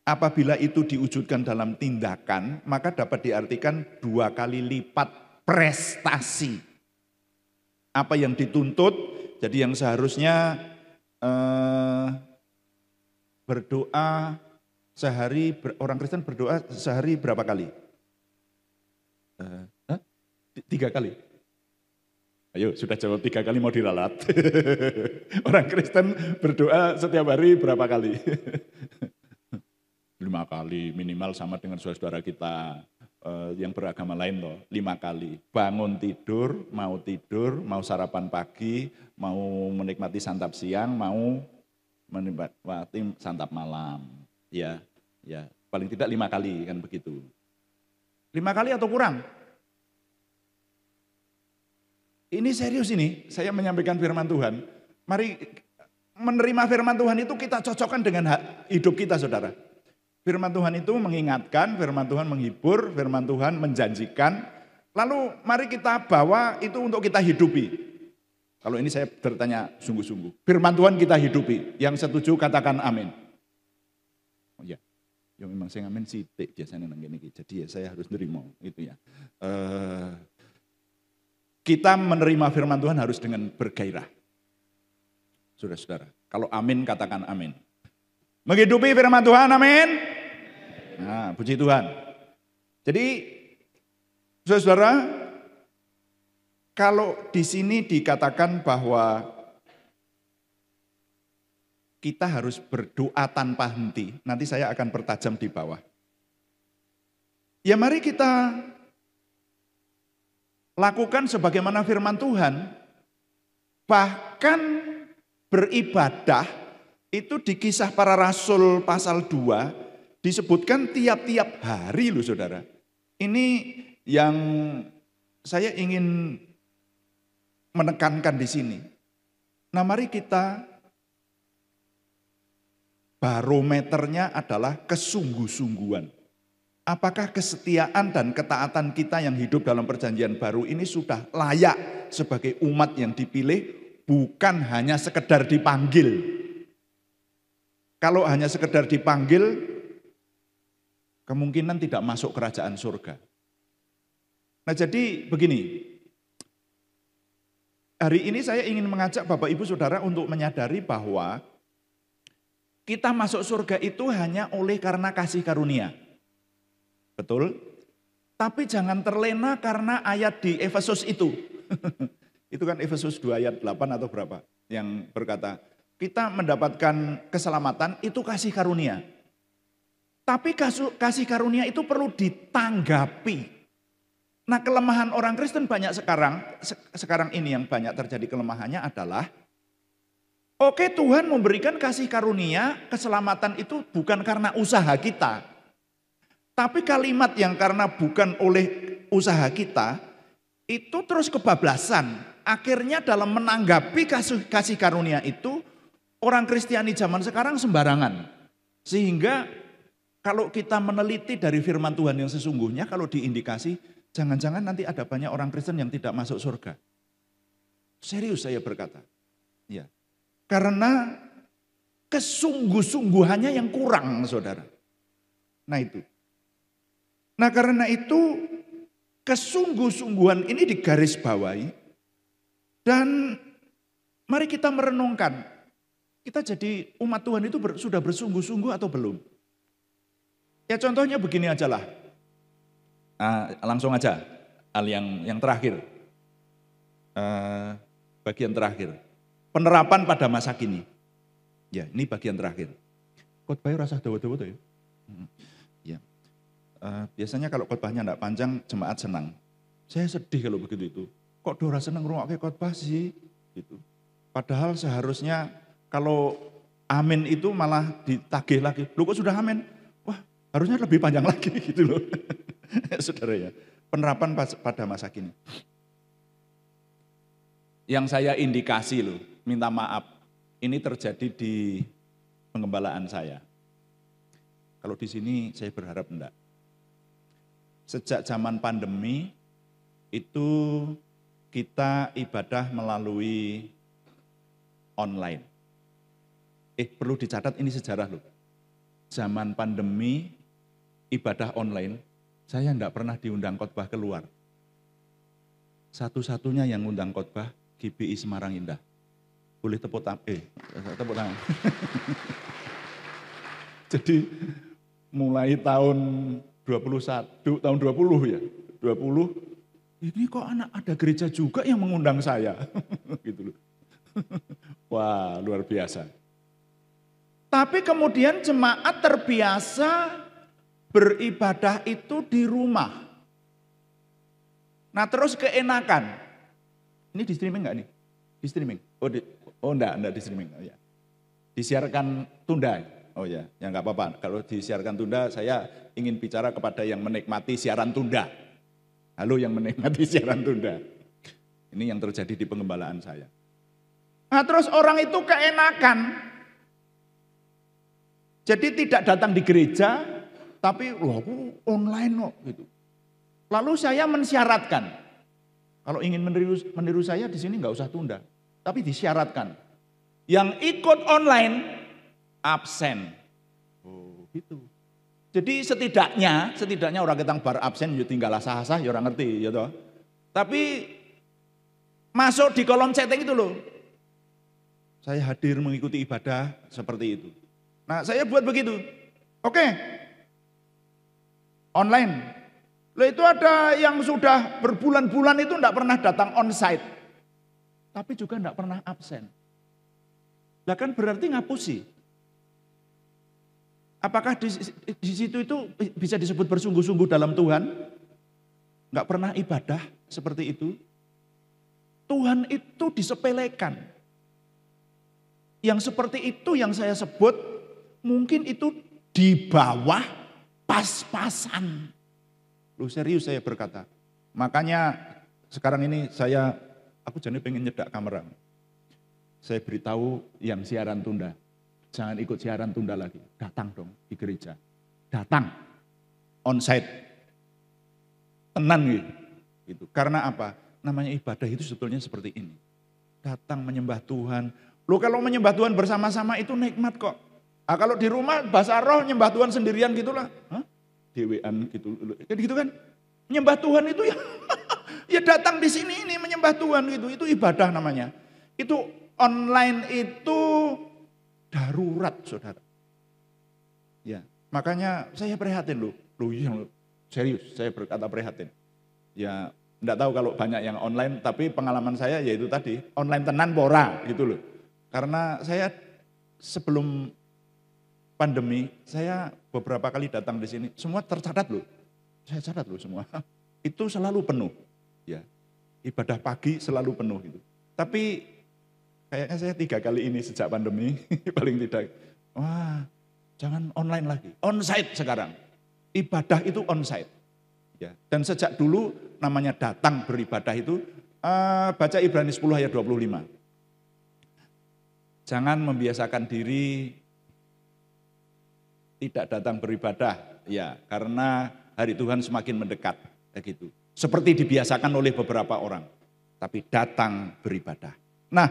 Apabila itu diwujudkan dalam tindakan, maka dapat diartikan 2 kali lipat prestasi. Apa yang dituntut, jadi yang seharusnya berdoa sehari, orang Kristen berdoa sehari berapa kali? 3 kali. Ayo sudah jawab 3 kali mau diralat. Orang Kristen berdoa setiap hari berapa kali? 5 kali minimal sama dengan saudara-saudara kita yang beragama lain loh. 5 kali. Bangun tidur, mau sarapan pagi, mau menikmati santap siang, mau menikmati santap malam. Ya, paling tidak 5 kali kan begitu. 5 kali atau kurang? Ini serius ini, saya menyampaikan firman Tuhan. Mari menerima firman Tuhan itu kita cocokkan dengan hidup kita saudara. Firman Tuhan itu mengingatkan, firman Tuhan menghibur, firman Tuhan menjanjikan. Lalu mari kita bawa itu untuk kita hidupi. Kalau ini saya bertanya sungguh-sungguh. Firman Tuhan kita hidupi, yang setuju katakan amin. Oh ya, yang memang saya amin sih biasanya nang gini. Jadi ya saya harus nerima gitu ya. Kita menerima firman Tuhan harus dengan bergairah. Saudara-saudara, kalau amin katakan amin. Menghidupi firman Tuhan, amin. Nah, puji Tuhan. Jadi, saudara-saudara, kalau di sini dikatakan bahwa kita harus berdoa tanpa henti, nanti saya akan pertajam di bawah. Ya mari kita lakukan sebagaimana firman Tuhan, bahkan beribadah itu di Kisah Para Rasul pasal 2 disebutkan tiap-tiap hari loh saudara. Ini yang saya ingin menekankan di sini. Nah mari kita barometernya adalah kesungguh-sungguhan. Apakah kesetiaan dan ketaatan kita yang hidup dalam perjanjian baru ini sudah layak sebagai umat yang dipilih, bukan hanya sekedar dipanggil. Kalau hanya sekedar dipanggil, kemungkinan tidak masuk kerajaan surga. Nah jadi begini, hari ini saya ingin mengajak Bapak Ibu Saudara untuk menyadari bahwa kita masuk surga itu hanya oleh karena kasih karunia. Betul? Tapi jangan terlena karena ayat di Efesus itu. Itu kan Efesus 2 ayat 8 atau berapa yang berkata, kita mendapatkan keselamatan itu kasih karunia. Tapi kasih karunia itu perlu ditanggapi. Nah kelemahan orang Kristen banyak sekarang ini yang banyak terjadi kelemahannya adalah, oke Tuhan memberikan kasih karunia, keselamatan itu bukan karena usaha kita. Tapi kalimat yang karena bukan oleh usaha kita, itu terus kebablasan. Akhirnya dalam menanggapi kasih karunia itu, orang Kristiani zaman sekarang sembarangan. Sehingga kalau kita meneliti dari firman Tuhan yang sesungguhnya, kalau diindikasi, jangan-jangan nanti ada banyak orang Kristen yang tidak masuk surga. Serius saya berkata. Ya. Karena kesungguh-sungguhannya yang kurang saudara. Nah itu. Nah karena itu kesungguh-sungguhan ini digarisbawahi dan Mari kita merenungkan, kita jadi umat Tuhan itu sudah bersungguh-sungguh atau belum? Ya contohnya begini aja lah. Langsung aja, hal yang terakhir. Bagian terakhir. Penerapan pada masa kini. Ya, ini bagian terakhir. Khotbahnya rasa dawa-dawa tuh ya. Ya. Biasanya kalau khotbahnya enggak panjang, jemaat senang. Saya sedih kalau begitu itu. Kok Dora senang ngrungokke khotbah sih? Gitu. Padahal seharusnya kalau amin itu malah ditagih lagi. Loh kok sudah amin? Wah, harusnya lebih panjang lagi gitu loh. Saudara ya. Penerapan pada masa kini. Yang saya indikasi loh, minta maaf, ini terjadi di pengembalaan saya. Kalau di sini saya berharap enggak. Sejak zaman pandemi itu kita ibadah melalui online. Perlu dicatat ini sejarah loh. Zaman pandemi ibadah online, saya enggak pernah diundang khotbah keluar. Satu-satunya yang undang khotbah GBI Semarang Indah. Boleh tepuk tangan. Tepuk tangan. Jadi mulai tahun 21, tahun 20 ya. 20, ini kok ada gereja juga yang mengundang saya. Gitu loh. Wah, luar biasa. Tapi kemudian jemaat terbiasa beribadah itu di rumah. Nah, terus keenakan. Ini di streaming enggak nih? Di streaming? Enggak di streaming. Oh, ya. Disiarkan tunda. Oh ya, enggak apa-apa. Kalau disiarkan tunda, saya ingin bicara kepada yang menikmati siaran tunda. Halo yang menikmati siaran tunda. Ini yang terjadi di pengembalaan saya. Nah, terus orang itu keenakan. Jadi tidak datang di gereja, tapi aku online kok gitu. Lalu saya mensyaratkan. Kalau ingin meniru saya di sini nggak usah tunda, tapi disyaratkan. Yang ikut online absen. Oh, gitu. Jadi setidaknya orang ketang bar absen ya tinggal sah-sah ya orang ngerti ya toh. Tapi masuk di kolom chatting itu loh. Saya hadir mengikuti ibadah seperti itu. Nah, saya buat begitu. Oke. Online. Loh itu ada yang sudah berbulan-bulan itu enggak pernah datang on-site. Tapi juga enggak pernah absen. Lah kan berarti ngapusi. Apakah di situ itu bisa disebut bersungguh-sungguh dalam Tuhan? Enggak pernah ibadah seperti itu. Tuhan itu disepelekan. Yang seperti itu yang saya sebut mungkin itu di bawah pas-pasan. Lu serius saya berkata. Makanya sekarang ini aku jadi pengen nyedak kamera. Saya beritahu yang siaran tunda. Jangan ikut siaran tunda lagi. Datang dong di gereja. Datang. On-site. Tenan gitu. Karena apa? Namanya ibadah itu sebetulnya seperti ini. Datang menyembah Tuhan. Loh kalau menyembah Tuhan bersama-sama itu nikmat kok. Kalau di rumah bahasa roh nyembah Tuhan sendirian gitulah. Dewean gitu. Kan gitu kan. Menyembah Tuhan itu ya datang di sini ini menyembah Tuhan gitu. Itu ibadah namanya. Itu online itu darurat saudara. Ya, makanya saya prihatin loh. Serius saya berkata prihatin. Ya, enggak tahu kalau banyak yang online tapi pengalaman saya yaitu tadi online tenan pora gitu loh. Karena saya sebelum pandemi, saya beberapa kali datang di sini, semua tercatat loh. Saya catat loh semua. Itu selalu penuh. Ya, ibadah pagi selalu penuh gitu. Tapi kayaknya saya 3 kali ini sejak pandemi, paling tidak. Wah, jangan online lagi. On-site sekarang. Ibadah itu on-site. Ya, dan sejak dulu namanya datang beribadah itu, baca Ibrani 10 ayat 25. Jangan membiasakan diri tidak datang beribadah, ya karena hari Tuhan semakin mendekat, begitu. Seperti dibiasakan oleh beberapa orang, tapi datang beribadah. Nah,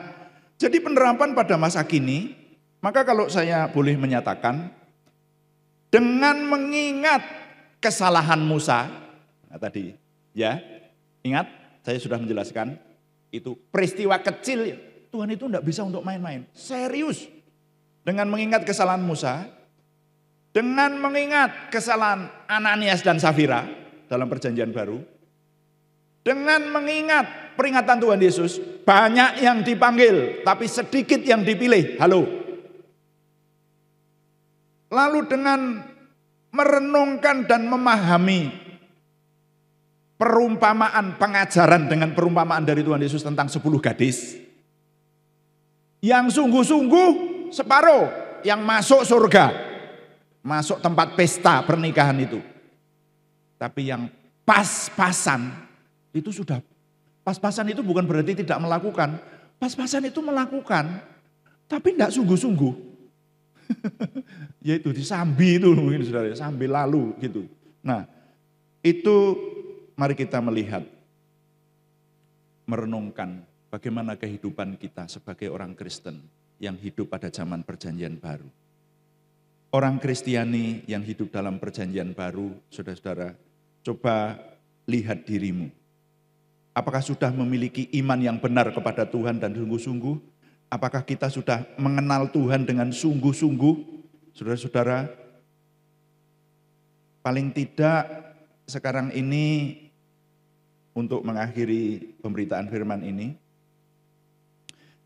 jadi penerapan pada masa kini, maka kalau saya boleh menyatakan, dengan mengingat kesalahan Musa, nah tadi, ya ingat saya sudah menjelaskan, itu peristiwa kecil, Tuhan itu tidak bisa untuk main-main. Serius. Dengan mengingat kesalahan Musa, dengan mengingat kesalahan Ananias dan Safira dalam perjanjian baru, dengan mengingat peringatan Tuhan Yesus, banyak yang dipanggil, tapi sedikit yang dipilih. Halo. Lalu dengan merenungkan dan memahami perumpamaan pengajaran dengan perumpamaan dari Tuhan Yesus tentang 10 gadis, yang sungguh-sungguh separuh yang masuk surga, masuk tempat pesta pernikahan itu. Tapi yang pas-pasan itu sudah, pas-pasan itu bukan berarti tidak melakukan. Pas-pasan itu melakukan, tapi tidak sungguh-sungguh. Yaitu disambi itu mungkin saudara, sambil lalu gitu. Nah itu mari kita melihat, merenungkan bagaimana kehidupan kita sebagai orang Kristen yang hidup pada zaman perjanjian baru. Orang Kristiani yang hidup dalam perjanjian baru, saudara-saudara, coba lihat dirimu. Apakah sudah memiliki iman yang benar kepada Tuhan dan sungguh-sungguh? Apakah kita sudah mengenal Tuhan dengan sungguh-sungguh? Saudara-saudara, paling tidak sekarang ini untuk mengakhiri pemberitaan firman ini,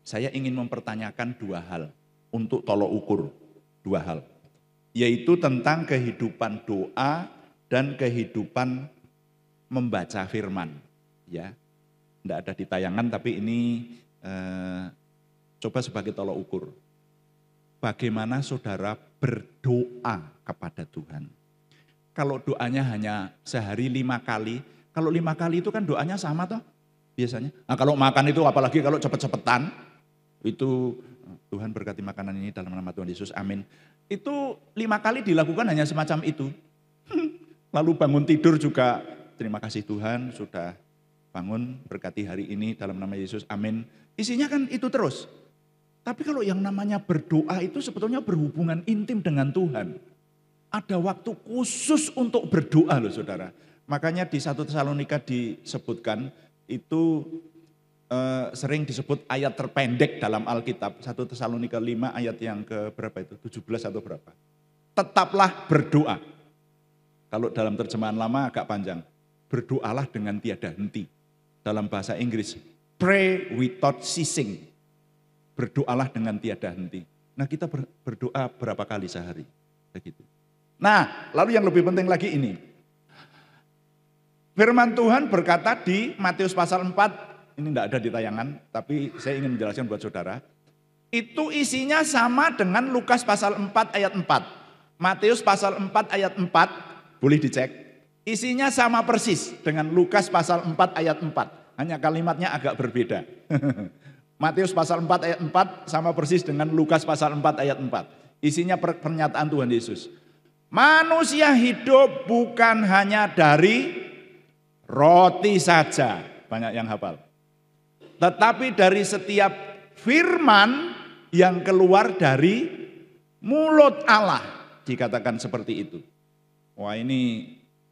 saya ingin mempertanyakan 2 hal untuk tolok ukur, 2 hal. Yaitu tentang kehidupan doa dan kehidupan membaca firman. Ya, tidak ada di tayangan tapi ini coba sebagai tolok ukur. Bagaimana saudara berdoa kepada Tuhan? Kalau doanya hanya sehari 5 kali, kalau 5 kali itu kan doanya sama toh biasanya. Nah kalau makan itu apalagi kalau cepet-cepetan, itu Tuhan berkati makanan ini dalam nama Tuhan Yesus, amin. Itu 5 kali dilakukan hanya semacam itu. Lalu bangun tidur juga, terima kasih Tuhan sudah bangun, berkati hari ini dalam nama Yesus, amin. Isinya kan itu terus. Tapi kalau yang namanya berdoa itu sebetulnya berhubungan intim dengan Tuhan. Ada waktu khusus untuk berdoa loh saudara. Makanya di 1 Tesalonika disebutkan, itu sering disebut ayat terpendek dalam Alkitab. 1 Tesalonika 5 ayat yang ke berapa itu? 17 atau berapa? Tetaplah berdoa. Kalau dalam terjemahan lama agak panjang. Berdoalah dengan tiada henti. Dalam bahasa Inggris, pray without ceasing. Berdoalah dengan tiada henti. Nah kita berdoa berapa kali sehari? Begitu. Nah lalu yang lebih penting lagi ini. Firman Tuhan berkata di Matius pasal 4, ini tidak ada di tayangan, tapi saya ingin menjelaskan buat saudara. Itu isinya sama dengan Lukas pasal 4 ayat 4. Matius pasal 4 ayat 4, boleh dicek. Isinya sama persis dengan Lukas pasal 4 ayat 4. Hanya kalimatnya agak berbeda. Matius pasal 4 ayat 4 sama persis dengan Lukas pasal 4 ayat 4. Isinya pernyataan Tuhan Yesus. Manusia hidup bukan hanya dari roti saja. Banyak yang hafal. Tetapi dari setiap firman yang keluar dari mulut Allah. Dikatakan seperti itu. Wah ini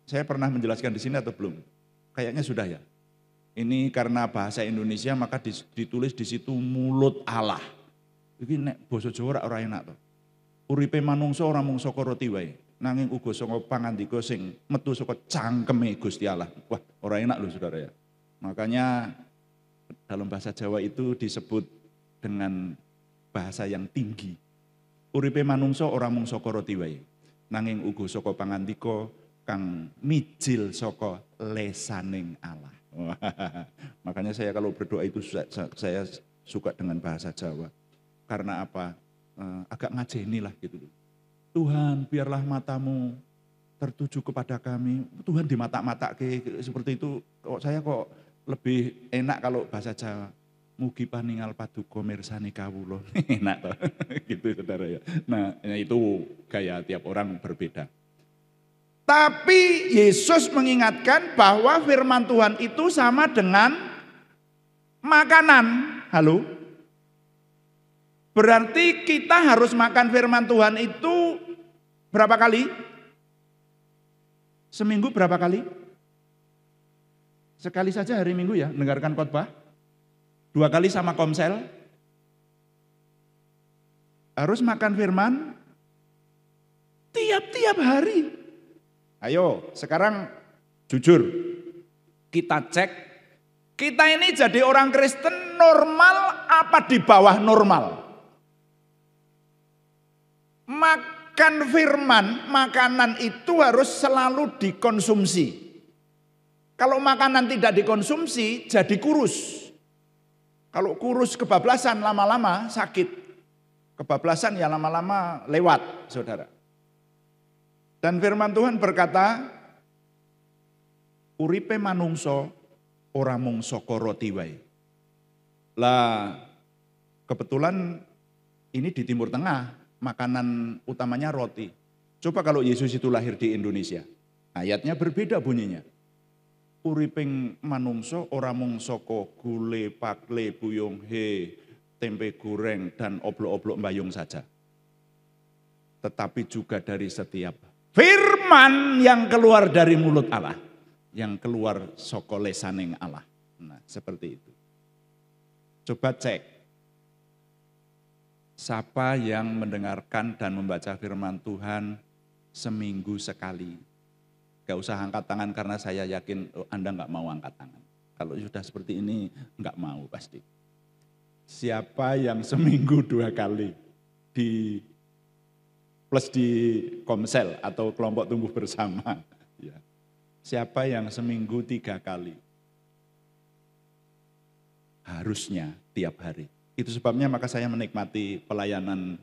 saya pernah menjelaskan di sini atau belum? Kayaknya sudah ya. Ini karena bahasa Indonesia maka ditulis di situ mulut Allah. Iki nek basa Jawa ora enak to. Uripe manungsa ora mung saka roti wae, nanging uga saka pangandika sing metu saka cangkeme Gusti Allah. Wah, ora enak loh saudara ya. Makanya dalam bahasa Jawa itu disebut dengan bahasa yang tinggi. Uripe manungsa ora mung saka roti wae, nanging uga saka pangandika kang mijil saka lesaning Allah. Makanya saya kalau berdoa itu saya suka dengan bahasa Jawa. Karena apa? Agak ngajeni lah gitu. Tuhan biarlah matamu tertuju kepada kami. Tuhan di mata-mata seperti itu. Saya kok lebih enak kalau bahasa Jawa. Mugi paningal paduka mirsani kawula. Enak toh. Gitu saudara ya. Nah itu gaya tiap orang berbeda. Tapi Yesus mengingatkan bahwa firman Tuhan itu sama dengan makanan. Halo? Berarti kita harus makan firman Tuhan itu berapa kali? Seminggu berapa kali? Sekali saja hari Minggu ya, mendengarkan khotbah. 2 kali sama komsel. harus makan firman tiap-tiap hari. Ayo sekarang jujur, kita cek, kita ini jadi orang Kristen normal apa di bawah normal? Makan firman, makanan itu harus selalu dikonsumsi. Kalau makanan tidak dikonsumsi, jadi kurus. Kalau kurus kebablasan lama-lama sakit. Kebablasan ya lama-lama lewat, saudara. Dan firman Tuhan berkata, uripe manungso ora mung saka roti wae. Lah kebetulan ini di Timur Tengah, makanan utamanya roti. Coba kalau Yesus itu lahir di Indonesia, ayatnya berbeda bunyinya. Uriping manungso ora mung saka gule, pakle, buyung he, tempe goreng dan oblok-oblok mbayung saja. Tetapi juga dari setiap firman yang keluar dari mulut Allah, yang keluar saka lesaning Allah. Nah, seperti itu. Coba cek. Siapa yang mendengarkan dan membaca firman Tuhan seminggu sekali? Gak usah angkat tangan karena saya yakin Anda gak mau angkat tangan. Kalau sudah seperti ini gak mau pasti. Siapa yang seminggu 2 kali plus di komsel atau kelompok tumbuh bersama. Ya. Siapa yang seminggu 3 kali? Harusnya tiap hari. Itu sebabnya maka saya menikmati pelayanan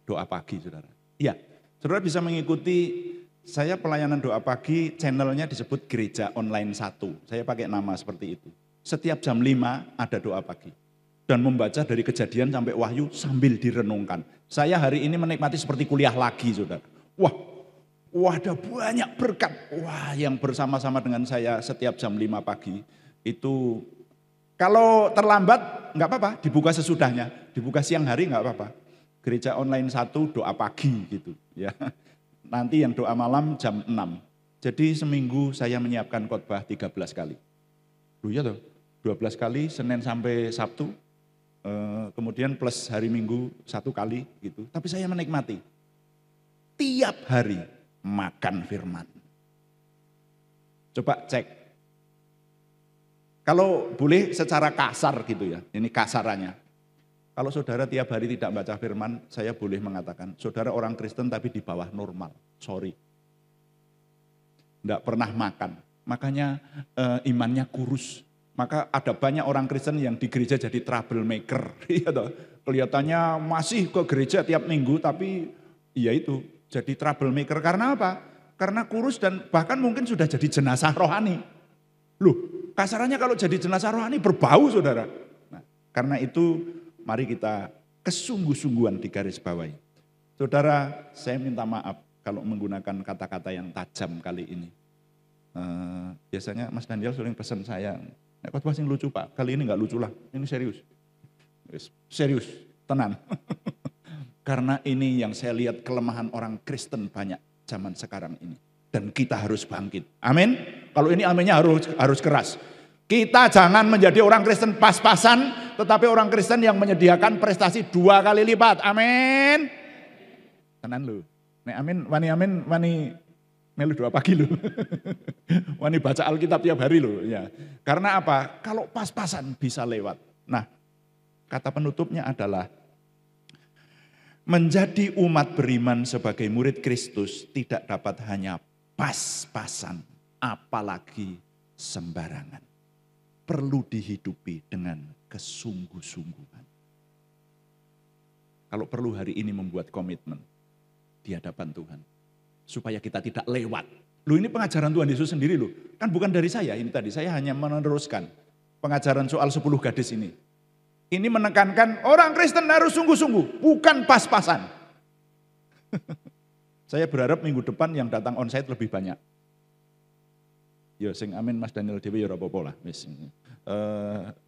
doa pagi, saudara. Iya, saudara bisa mengikuti saya pelayanan doa pagi, channelnya disebut Gereja Online 1. Saya pakai nama seperti itu. Setiap jam 5 ada doa pagi. Dan membaca dari Kejadian sampai Wahyu sambil direnungkan. Saya hari ini menikmati seperti kuliah lagi, saudara. Wah, ada banyak berkat. Wah, yang bersama-sama dengan saya setiap jam 5 pagi. Itu kalau terlambat nggak apa-apa, dibuka sesudahnya. Dibuka siang hari nggak apa-apa. Gereja Online 1 doa pagi gitu ya. Nanti yang doa malam jam 6. Jadi seminggu saya menyiapkan khotbah 13 kali. Loh ya toh, 12 kali Senin sampai Sabtu. Kemudian plus hari Minggu 1 kali gitu. Tapi saya menikmati. Tiap hari makan firman. Coba cek. Kalau boleh secara kasar gitu ya. Ini kasarannya. Kalau saudara tiap hari tidak baca firman, saya boleh mengatakan, saudara orang Kristen tapi di bawah normal, sorry. Tidak pernah makan, makanya imannya kurus. Maka ada banyak orang Kristen yang di gereja jadi troublemaker. Kelihatannya masih ke gereja tiap minggu, tapi ya itu, jadi troublemaker. Karena apa? Karena kurus dan bahkan mungkin sudah jadi jenazah rohani. Loh, kasarannya kalau jadi jenazah rohani berbau, saudara. Nah, karena itu, mari kita kesungguh-sungguhan di garis bawahi. Saudara, saya minta maaf kalau menggunakan kata-kata yang tajam kali ini. Biasanya Mas Daniel sering pesan saya, khotbah sing lucu Pak, kali ini enggak lucu lah, ini serius. Serius, tenang. Karena ini yang saya lihat kelemahan orang Kristen banyak zaman sekarang ini. Dan kita harus bangkit. Amin. Kalau ini aminnya harus keras. Kita jangan menjadi orang Kristen pas-pasan, tetapi orang Kristen yang menyediakan prestasi 2 kali lipat. Amin. Tenan lu. Nek amin, wani melu doa pagi lu. Wani baca Alkitab tiap hari lu. Ya. Karena apa? Kalau pas-pasan bisa lewat. Nah, kata penutupnya adalah menjadi umat beriman sebagai murid Kristus tidak dapat hanya pas-pasan, apalagi sembarangan. Perlu dihidupi dengan kesungguh-sungguhan. Kalau perlu hari ini membuat komitmen di hadapan Tuhan. Supaya kita tidak lewat. Loh ini pengajaran Tuhan Yesus sendiri loh. Kan bukan dari saya ini tadi. Saya hanya meneruskan pengajaran soal 10 gadis ini. Ini menekankan orang Kristen harus sungguh-sungguh. Bukan pas-pasan. Saya berharap minggu depan yang datang onsite lebih banyak. Ya sing amin Mas Daniel Dewi ya apa-apa lah.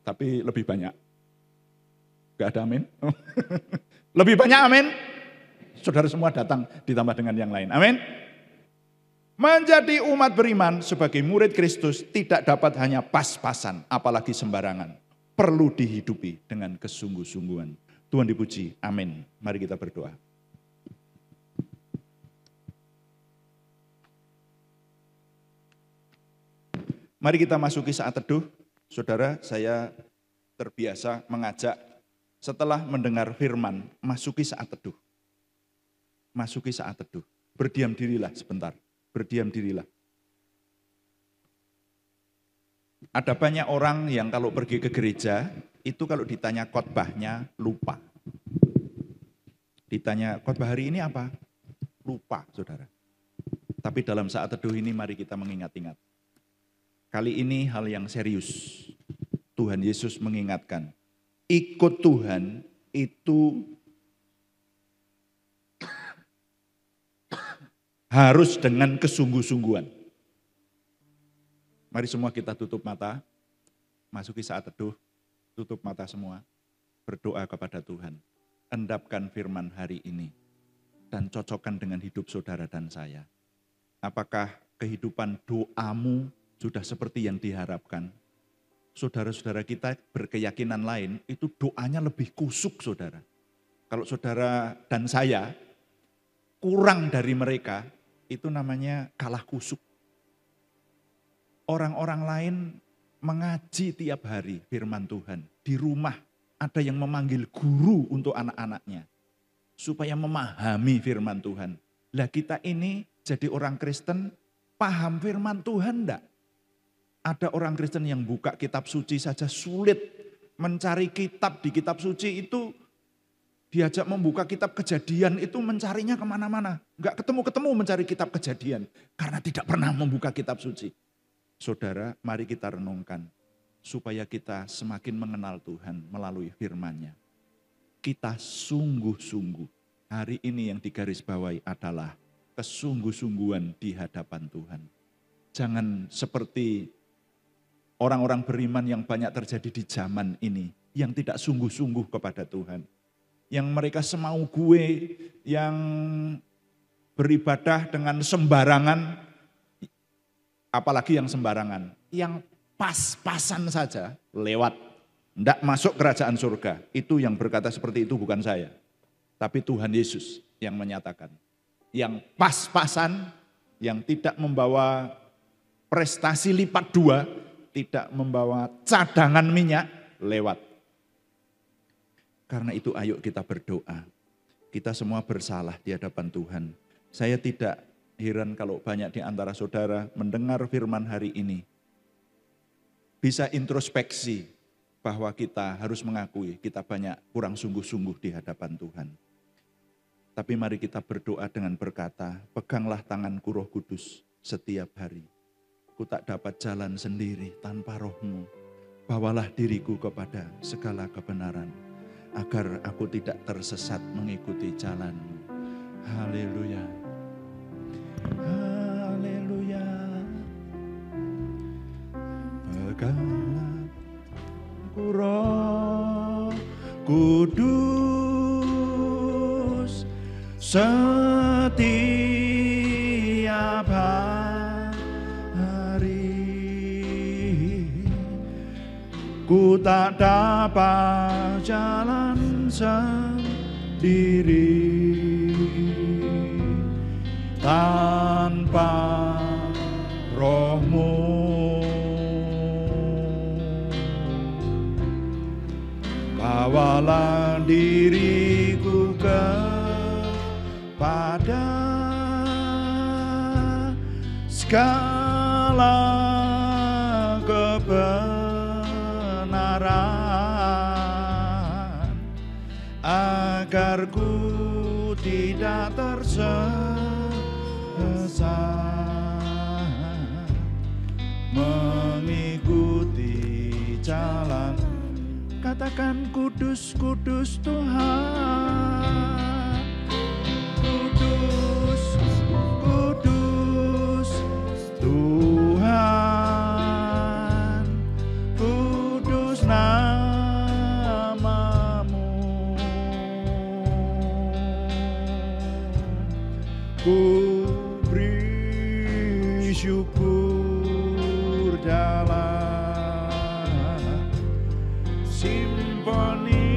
Tapi lebih banyak. Gak ada amin? Lebih banyak amin? Saudara semua datang ditambah dengan yang lain. Amin? Menjadi umat beriman sebagai murid Kristus tidak dapat hanya pas-pasan, apalagi sembarangan. Perlu dihidupi dengan kesungguh-sungguhan. Tuhan dipuji, amin. Mari kita berdoa. Mari kita masuki saat teduh. Saudara, saya terbiasa mengajak setelah mendengar firman, masuki saat teduh. Masuki saat teduh. Berdiam dirilah sebentar, berdiam dirilah. Ada banyak orang yang kalau pergi ke gereja, itu kalau ditanya khotbahnya lupa. Ditanya khotbah hari ini apa? Lupa, saudara. Tapi dalam saat teduh ini mari kita mengingat-ingat. Kali ini hal yang serius. Tuhan Yesus mengingatkan, ikut Tuhan itu harus dengan kesungguh-sungguhan. Mari semua kita tutup mata, masuki saat teduh, tutup mata semua, berdoa kepada Tuhan. Endapkan firman hari ini dan cocokkan dengan hidup saudara dan saya. Apakah kehidupan doamu sudah seperti yang diharapkan? Saudara-saudara kita berkeyakinan lain, itu doanya lebih kusuk, saudara. Kalau saudara dan saya kurang dari mereka, itu namanya kalah kusuk. Orang-orang lain mengaji tiap hari firman Tuhan. Di rumah ada yang memanggil guru untuk anak-anaknya. Supaya memahami firman Tuhan. Lah kita ini jadi orang Kristen, paham firman Tuhan enggak? Ada orang Kristen yang buka kitab suci saja sulit. Mencari kitab di kitab suci itu, diajak membuka kitab Kejadian itu mencarinya kemana-mana. Enggak ketemu-ketemu mencari kitab Kejadian. Karena tidak pernah membuka kitab suci. Saudara, mari kita renungkan supaya kita semakin mengenal Tuhan melalui firman-Nya. Kita sungguh-sungguh, hari ini yang digarisbawahi adalah kesungguh-sungguhan di hadapan Tuhan. Jangan seperti orang-orang beriman yang banyak terjadi di zaman ini, yang tidak sungguh-sungguh kepada Tuhan. Yang mereka semau gue, yang beribadah dengan sembarangan, apalagi yang sembarangan, yang pas-pasan saja lewat, tidak masuk kerajaan surga. Itu yang berkata seperti itu bukan saya, tapi Tuhan Yesus yang menyatakan. Yang pas-pasan, yang tidak membawa prestasi lipat dua, tidak membawa cadangan minyak, lewat. Karena itu ayo kita berdoa. Kita semua bersalah di hadapan Tuhan. Saya tidak heran kalau banyak di antara saudara mendengar firman hari ini. Bisa introspeksi bahwa kita harus mengakui kita banyak kurang sungguh-sungguh di hadapan Tuhan. Tapi mari kita berdoa dengan berkata, peganglah tanganku Roh Kudus setiap hari. Ku tak dapat jalan sendiri tanpa Roh-Mu. Bawalah diriku kepada segala kebenaran, agar aku tidak tersesat mengikuti jalan-Mu. Haleluya. Haleluya. Peganglah Roh Kudus setiap hari. Ku tak dapat jalan sendiri tanpa Roh-Mu. Bawalah diriku kepada segala kebenaran, agar ku tidak tersesat mengikuti jalan. Katakan kudus, kudus Tuhan. Kudus, kudus Tuhan. Kudus nama-Mu. Ku beri syukur dalam simfoni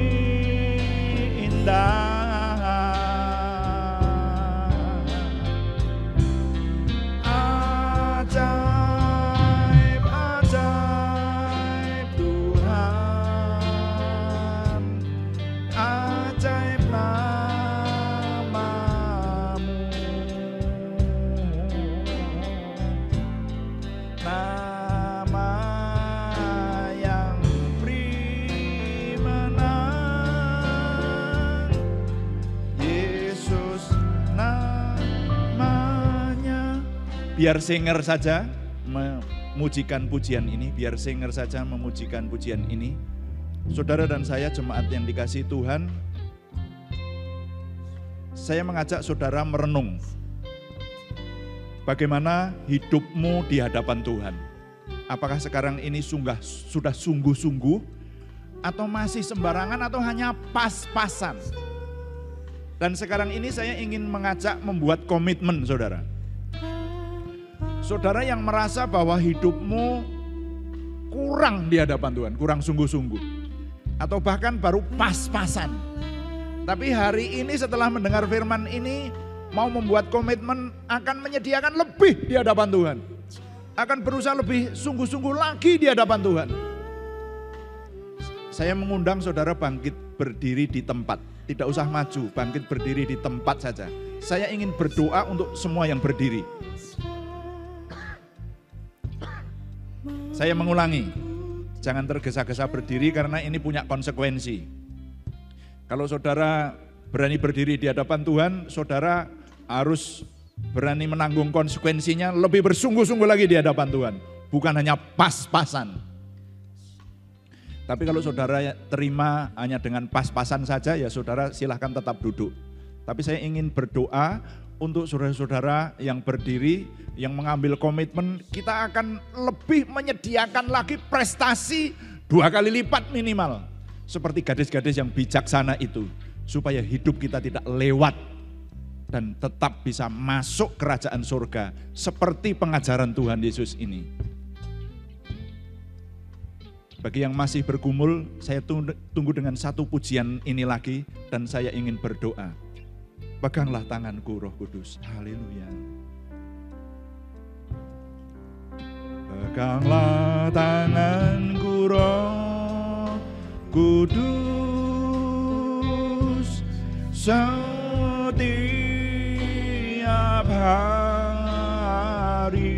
biar singer saja memujikan pujian ini, biar singer saja memujikan pujian ini. Saudara dan saya jemaat yang dikasihi Tuhan, saya mengajak saudara merenung bagaimana hidupmu di hadapan Tuhan. Apakah sekarang ini sudah sungguh-sungguh atau masih sembarangan atau hanya pas-pasan? Dan sekarang ini saya ingin mengajak membuat komitmen saudara. Saudara yang merasa bahwa hidupmu kurang di hadapan Tuhan, kurang sungguh-sungguh. Atau bahkan baru pas-pasan. Tapi hari ini setelah mendengar firman ini, mau membuat komitmen akan menyediakan lebih di hadapan Tuhan. Akan berusaha lebih sungguh-sungguh lagi di hadapan Tuhan. Saya mengundang saudara bangkit berdiri di tempat. Tidak usah maju, bangkit berdiri di tempat saja. Saya ingin berdoa untuk semua yang berdiri. Saya mengulangi, jangan tergesa-gesa berdiri karena ini punya konsekuensi. Kalau saudara berani berdiri di hadapan Tuhan, saudara harus berani menanggung konsekuensinya, lebih bersungguh-sungguh lagi di hadapan Tuhan. Bukan hanya pas-pasan. Tapi kalau saudara terima hanya dengan pas-pasan saja, ya saudara silahkan tetap duduk. Tapi saya ingin berdoa untuk saudara-saudara yang berdiri, yang mengambil komitmen, kita akan lebih menyediakan lagi prestasi 2 kali lipat minimal. Seperti gadis-gadis yang bijaksana itu, supaya hidup kita tidak lewat dan tetap bisa masuk kerajaan surga seperti pengajaran Tuhan Yesus ini. Bagi yang masih bergumul, saya tunggu dengan satu pujian ini lagi dan saya ingin berdoa. Peganglah tanganku Roh Kudus. Haleluya. Peganglah tanganku Roh Kudus setiap hari.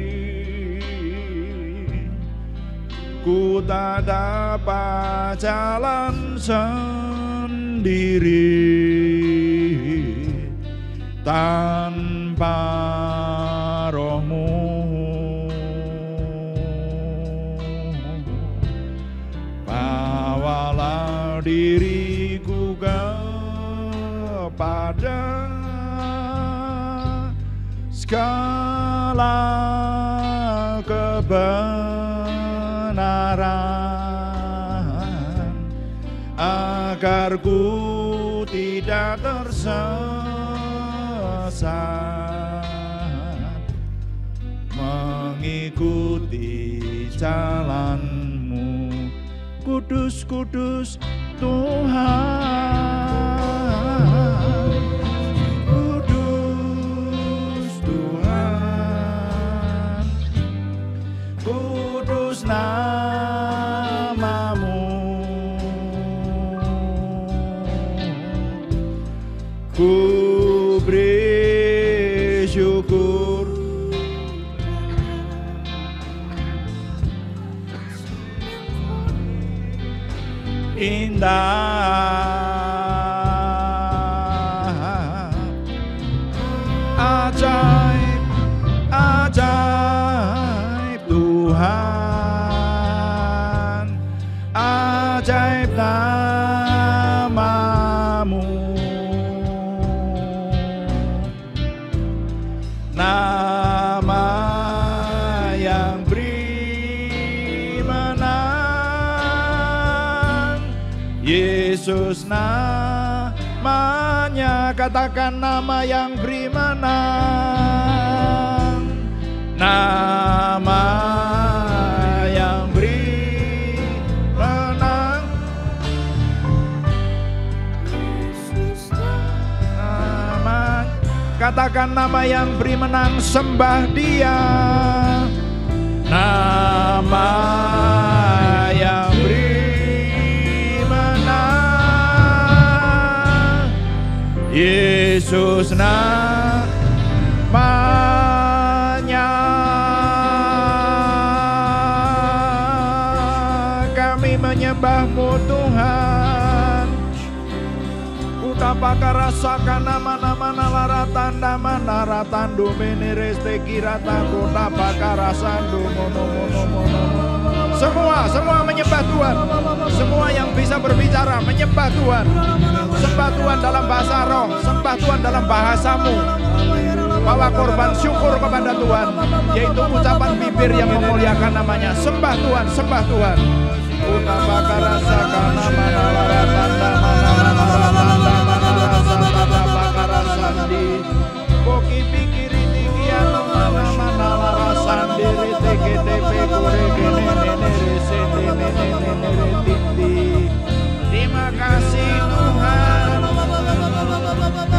Ku tak dapat jalan sendiri tanpa Roh-Mu. Bawalah diriku kepada segala kebenaran, agar ku tidak tersesat, mengikuti jalan-Mu. Kudus, kudus Tuhan, kudus Tuhan, kudus nama-Mu. Ku beri syukur indah, ajaib, ajaib Tuhan, ajaib nama-Mu, nama yang beri menang. Yesus namanya, katakan nama yang beri menang. Nama yang beri menang. Nama, katakan nama yang beri menang, sembah Dia. Nama yang beri Yesus namanya. Kami menyembah-Mu Tuhan. Ku tak Kuta pakara sakana mana laratanda manaratandu menereste kirata kuta pakara sandu mono. Semua menyembah Tuhan. Semua yang bisa berbicara menyembah Tuhan. Sembah Tuhan dalam bahasa roh, sembah Tuhan dalam bahasamu. Bawa korban syukur kepada Tuhan, yaitu ucapan bibir yang memuliakan namanya. Sembah Tuhan, sembah Tuhan. Kuta pakara sakana manaratananda manarasanda pakara sandi. Koki pikiri tikian mana larasandi riteke tepe kureke terima kasih Tuhan.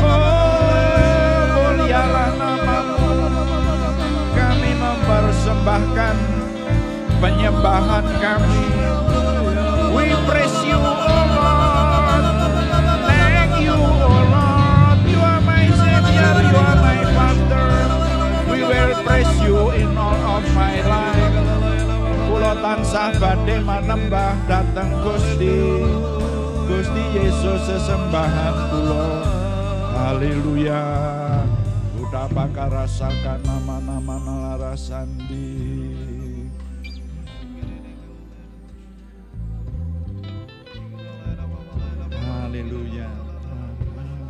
Oh, mulialah namamu. Kami mempersembahkan penyembahan kami. We praise you, oh Lord. Thank you, oh Lord. You are my Savior, you are my Father. We will praise you in all of my life. Kulo tansah badhe manembah dateng Gusti Yesus sesembahan kulo. Haleluya. Udah bakar rasakan nama-nama larasandi. Haleluya.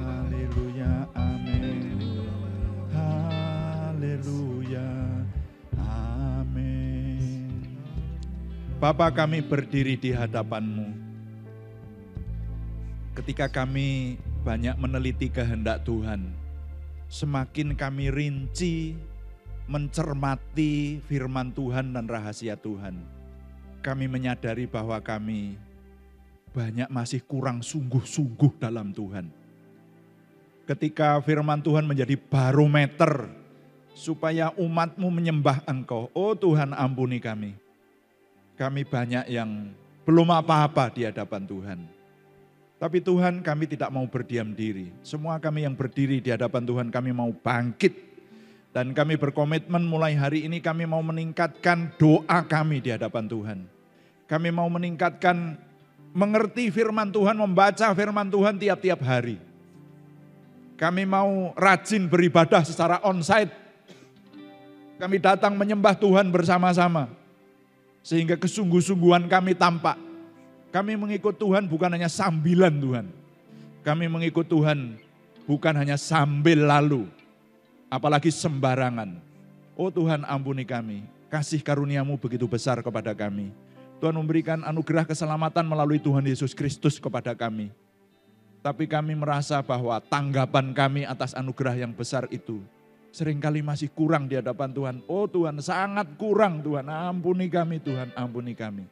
Haleluya. Amin. Haleluya. Amin. Bapa, kami berdiri di hadapan-Mu. Ketika kami banyak meneliti kehendak Tuhan, semakin kami rinci mencermati firman Tuhan dan rahasia Tuhan. Kami menyadari bahwa kami banyak masih kurang sungguh-sungguh dalam Tuhan. Ketika firman Tuhan menjadi barometer supaya umat-Mu menyembah Engkau, oh Tuhan ampuni kami. Kami banyak yang belum apa-apa di hadapan Tuhan. Tapi Tuhan, kami tidak mau berdiam diri. Semua kami yang berdiri di hadapan Tuhan, kami mau bangkit. Dan kami berkomitmen mulai hari ini kami mau meningkatkan doa kami di hadapan Tuhan. Kami mau meningkatkan mengerti firman Tuhan, membaca firman Tuhan tiap-tiap hari. Kami mau rajin beribadah secara onsite. Kami datang menyembah Tuhan bersama-sama. Sehingga kesungguh-sungguhan kami tampak. Kami mengikut Tuhan bukan hanya sambilan Tuhan. Kami mengikut Tuhan bukan hanya sambil lalu. Apalagi sembarangan. Oh Tuhan ampuni kami. Kasih karunia-Mu begitu besar kepada kami. Tuhan memberikan anugerah keselamatan melalui Tuhan Yesus Kristus kepada kami. Tapi kami merasa bahwa tanggapan kami atas anugerah yang besar itu seringkali masih kurang di hadapan Tuhan. Oh Tuhan, sangat kurang Tuhan. Ampuni kami Tuhan, ampuni kami.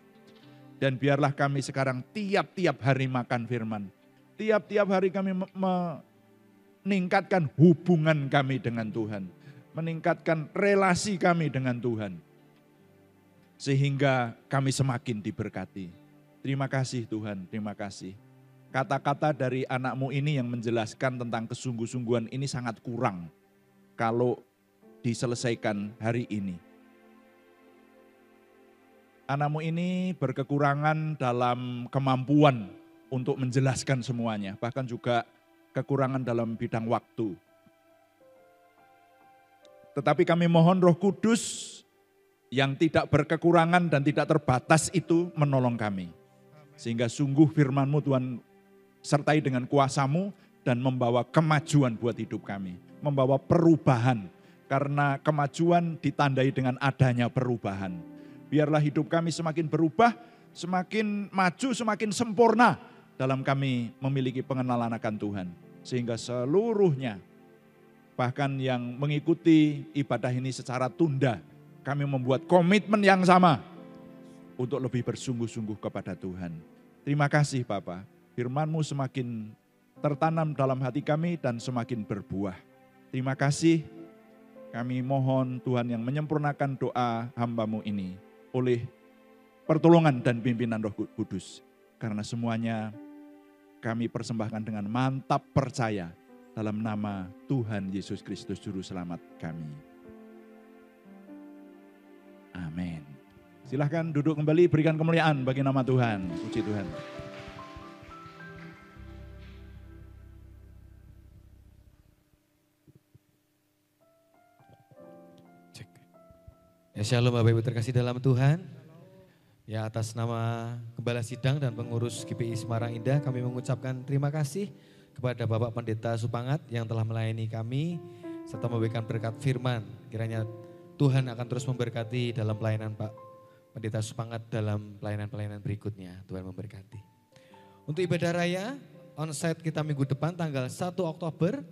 Dan biarlah kami sekarang tiap-tiap hari makan firman. Tiap-tiap hari kami meningkatkan hubungan kami dengan Tuhan. Meningkatkan relasi kami dengan Tuhan. Sehingga kami semakin diberkati. Terima kasih Tuhan, terima kasih. Kata-kata dari anak-Mu ini yang menjelaskan tentang kesungguh-sungguhan ini sangat kurang. Kalau diselesaikan hari ini. Anak-Mu ini berkekurangan dalam kemampuan untuk menjelaskan semuanya. Bahkan juga kekurangan dalam bidang waktu. Tetapi kami mohon Roh Kudus yang tidak berkekurangan dan tidak terbatas itu menolong kami. Sehingga sungguh firman-Mu Tuhan sertai dengan kuasa-Mu dan membawa kemajuan buat hidup kami. Membawa perubahan. Karena kemajuan ditandai dengan adanya perubahan. Biarlah hidup kami semakin berubah, semakin maju, semakin sempurna dalam kami memiliki pengenalan akan Tuhan. Sehingga seluruhnya, bahkan yang mengikuti ibadah ini secara tunda, kami membuat komitmen yang sama untuk lebih bersungguh-sungguh kepada Tuhan. Terima kasih Bapa, firman-Mu semakin tertanam dalam hati kami dan semakin berbuah. Terima kasih, kami mohon Tuhan yang menyempurnakan doa hamba-Mu ini oleh pertolongan dan pimpinan Roh Kudus. Karena semuanya kami persembahkan dengan mantap percaya dalam nama Tuhan Yesus Kristus Juru Selamat kami. Amin. Silahkan duduk kembali, berikan kemuliaan bagi nama Tuhan. Puji Tuhan. Ya shalom Bapak Ibu terkasih dalam Tuhan. Ya atas nama Gembala Sidang dan pengurus GPI Semarang Indah kami mengucapkan terima kasih kepada Bapak Pendeta Supangat yang telah melayani kami serta memberikan berkat firman. Kiranya Tuhan akan terus memberkati dalam pelayanan Pak Pendeta Supangat dalam pelayanan-pelayanan berikutnya. Tuhan memberkati. Untuk ibadah raya onsite kita minggu depan tanggal 1 Oktober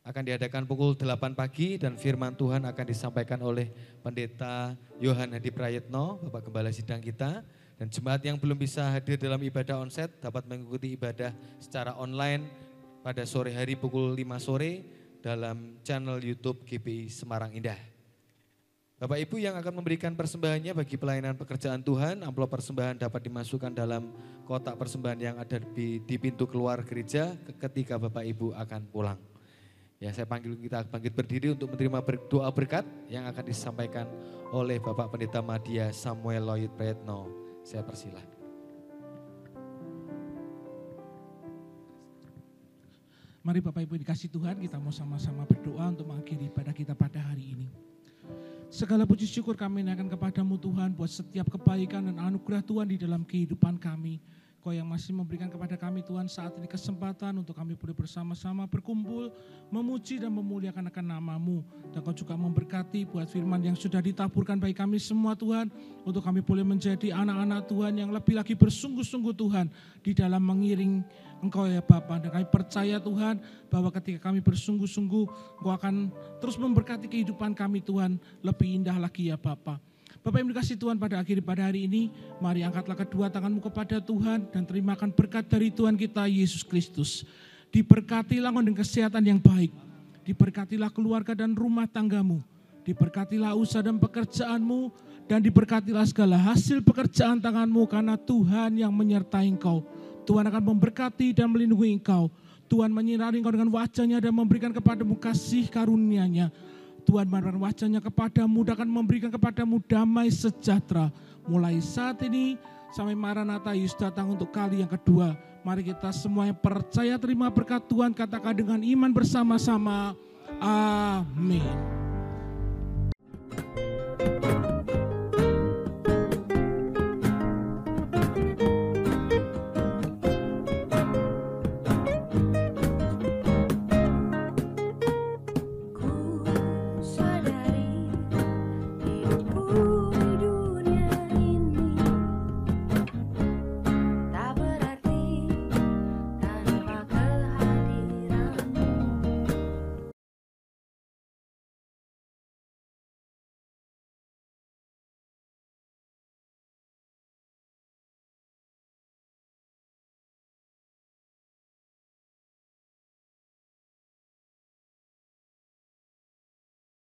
akan diadakan pukul 8 pagi dan firman Tuhan akan disampaikan oleh Pendeta Yohan Hadi Prayetno, Bapak Gembala Sidang kita. Dan jemaat yang belum bisa hadir dalam ibadah onsite dapat mengikuti ibadah secara online pada sore hari pukul 5 sore dalam channel YouTube GPI Semarang Indah. Bapak Ibu yang akan memberikan persembahannya bagi pelayanan pekerjaan Tuhan, amplop persembahan dapat dimasukkan dalam kotak persembahan yang ada di pintu keluar gereja ketika Bapak Ibu akan pulang. Ya, kita bangkit berdiri untuk menerima doa berkat yang akan disampaikan oleh Bapak Pendeta Madya Samuel Lloyd Prayetno. Saya persilah. Mari Bapak Ibu dikasih Tuhan, kita mau sama-sama berdoa untuk mengakhiri ibadah kita pada hari ini. Segala puji syukur kami naikkan kepadamu Tuhan buat setiap kebaikan dan anugerah Tuhan di dalam kehidupan kami. Kau yang masih memberikan kepada kami Tuhan saat ini kesempatan untuk kami boleh bersama-sama berkumpul, memuji dan memuliakan akan nama-Mu. Dan Kau juga memberkati buat firman yang sudah ditaburkan bagi kami semua Tuhan, untuk kami boleh menjadi anak-anak Tuhan yang lebih lagi bersungguh-sungguh Tuhan di dalam mengiring Engkau ya Bapa. Dan kami percaya Tuhan bahwa ketika kami bersungguh-sungguh Engkau akan terus memberkati kehidupan kami Tuhan lebih indah lagi ya Bapa. Bapak yang dikasih Tuhan pada hari ini, mari angkatlah kedua tanganmu kepada Tuhan dan terimakan berkat dari Tuhan kita Yesus Kristus. Diberkatilah engkau dengan kesehatan yang baik, diberkatilah keluarga dan rumah tanggamu, diberkatilah usaha dan pekerjaanmu, dan diberkatilah segala hasil pekerjaan tanganmu karena Tuhan yang menyertai engkau. Tuhan akan memberkati dan melindungi engkau. Tuhan menyinari engkau dengan wajahnya dan memberikan kepadamu kasih karunia-Nya. Tuhan memberikan wajahnya kepadamu dan akan memberikan kepadamu damai sejahtera. Mulai saat ini sampai Maranatha Yesus datang untuk kali yang kedua. Mari kita semua yang percaya terima berkat Tuhan, katakan dengan iman bersama-sama. Amin.